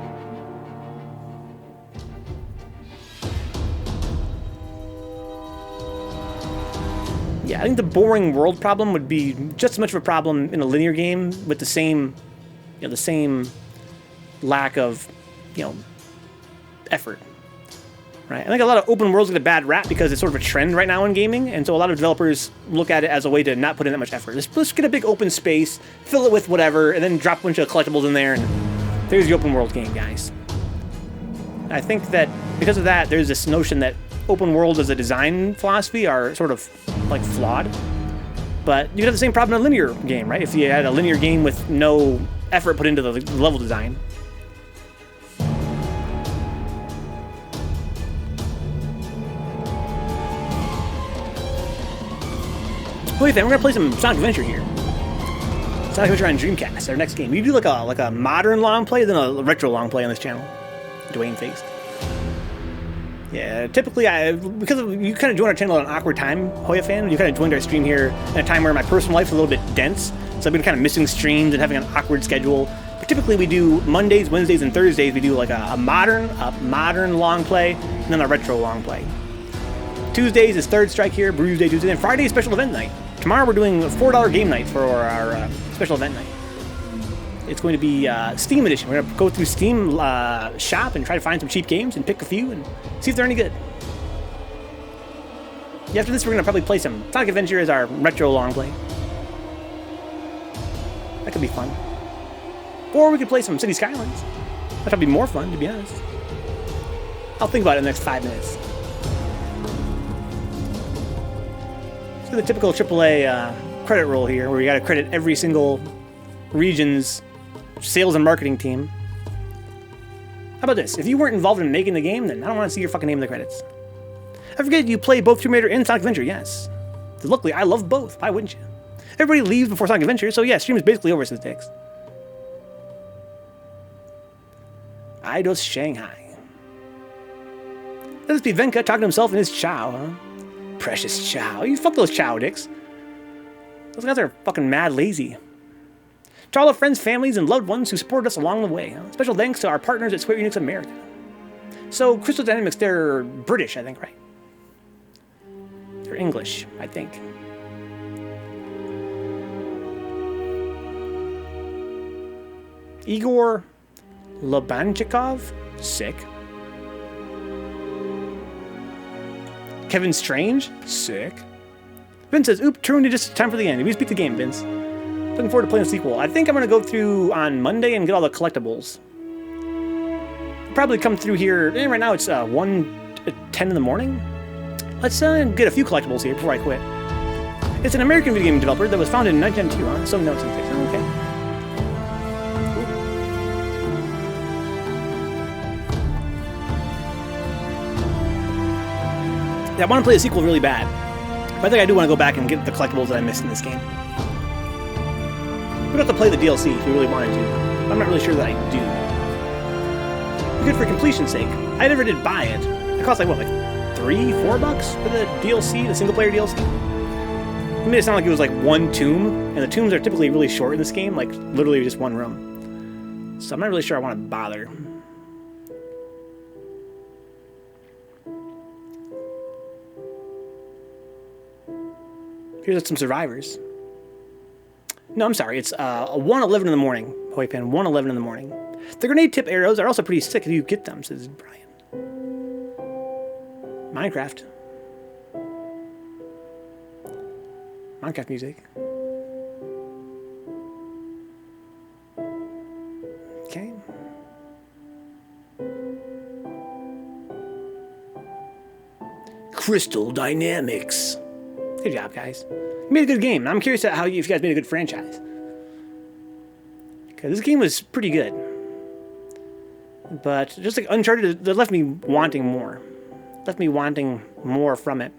Yeah, I think the boring world problem would be just as much of a problem in a linear game with the same, you know, the same lack of, you know, effort, right? I think a lot of open worlds get a bad rap because it's sort of a trend right now in gaming, and so a lot of developers look at it as a way to not put in that much effort. Let's get a big open space, fill it with whatever, and then drop a bunch of collectibles in there, and there's the open world game, guys. I think that because of that, there's this notion that open worlds as a design philosophy are sort of like flawed, but you could have the same problem in a linear game, right? If you had a linear game with no effort put into the level design. Wait, then we're gonna play some Sonic Adventure here. Sonic Adventure on Dreamcast, our next game. We do like a modern long play, then a retro long play on this channel. Dwayne faced. Yeah, typically because you kind of joined our channel at an awkward time, Hoya fan. You kind of joined our stream here at a time where my personal life is a little bit dense, so I've been kind of missing streams and having an awkward schedule. But typically we do Mondays, Wednesdays, and Thursdays. We do like a modern long play, and then a retro long play. Tuesdays is Third Strike here, Bruise Day Tuesday, and Friday is special event night. Tomorrow we're doing a $4 game night for our special event night. It's going to be Steam edition. We're going to go through Steam shop and try to find some cheap games and pick a few and see if they're any good. Yeah, after this we're going to probably play some Sonic Adventure as our retro long play. That could be fun. Or we could play some City Skylines. That'd probably be more fun, to be honest. I'll think about it in the next 5 minutes. So the typical AAA credit roll here, where you got to credit every single region's sales and marketing team. How about this? If you weren't involved in making the game, then I don't want to see your fucking name in the credits. I forget you played both Tomb Raider and Sonic Adventure, yes. Luckily, I love both. Why wouldn't you? Everybody leaves before Sonic Adventure, so yeah, stream is basically over since Dix. Eidos Shanghai. Let this be Venka talking to himself in his chow, huh? Precious chow. You fuck those chow dicks. Those guys are fucking mad lazy. To all our friends, families, and loved ones who supported us along the way. Huh? Special thanks to our partners at Square Enix America. So, Crystal Dynamics, they're British, I think, right? They're English, I think. Igor Lobanchikov? Sick. Kevin Strange? Sick. Vince says, oop, turned just in time for the end. We speak the game, Vince. Looking forward to playing the sequel. I think I'm going to go through on Monday and get all the collectibles. Probably come through here. Right now it's 1:10 in the morning. Let's get a few collectibles here before I quit. It's an American video game developer that was founded in 1992, huh? Some notes and things. Okay. Yeah, I want to play the sequel really bad. But I think I do want to go back and get the collectibles that I missed in this game. We'd have to play the DLC if we really wanted to. I'm not really sure that I do. Good for completion's sake. I never did buy it. It cost like, what, like $3-4 for the DLC, the single-player DLC? It made it sound like it was like one tomb, and the tombs are typically really short in this game, like literally just one room. So I'm not really sure I want to bother. Here's some survivors. No, I'm sorry. It's 1:11 in the morning. Hoi Pan, 1:11 in the morning. The grenade tip arrows are also pretty sick if you get them, says Brian. Minecraft. Minecraft music. Okay. Crystal Dynamics. Good job, guys. You made a good game. I'm curious if you guys made a good franchise. Because this game was pretty good. But just like Uncharted, it left me wanting more. Left me wanting more from it.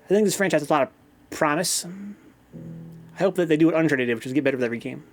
I think this franchise has a lot of promise. I hope that they do what Uncharted did, which is get better with every game.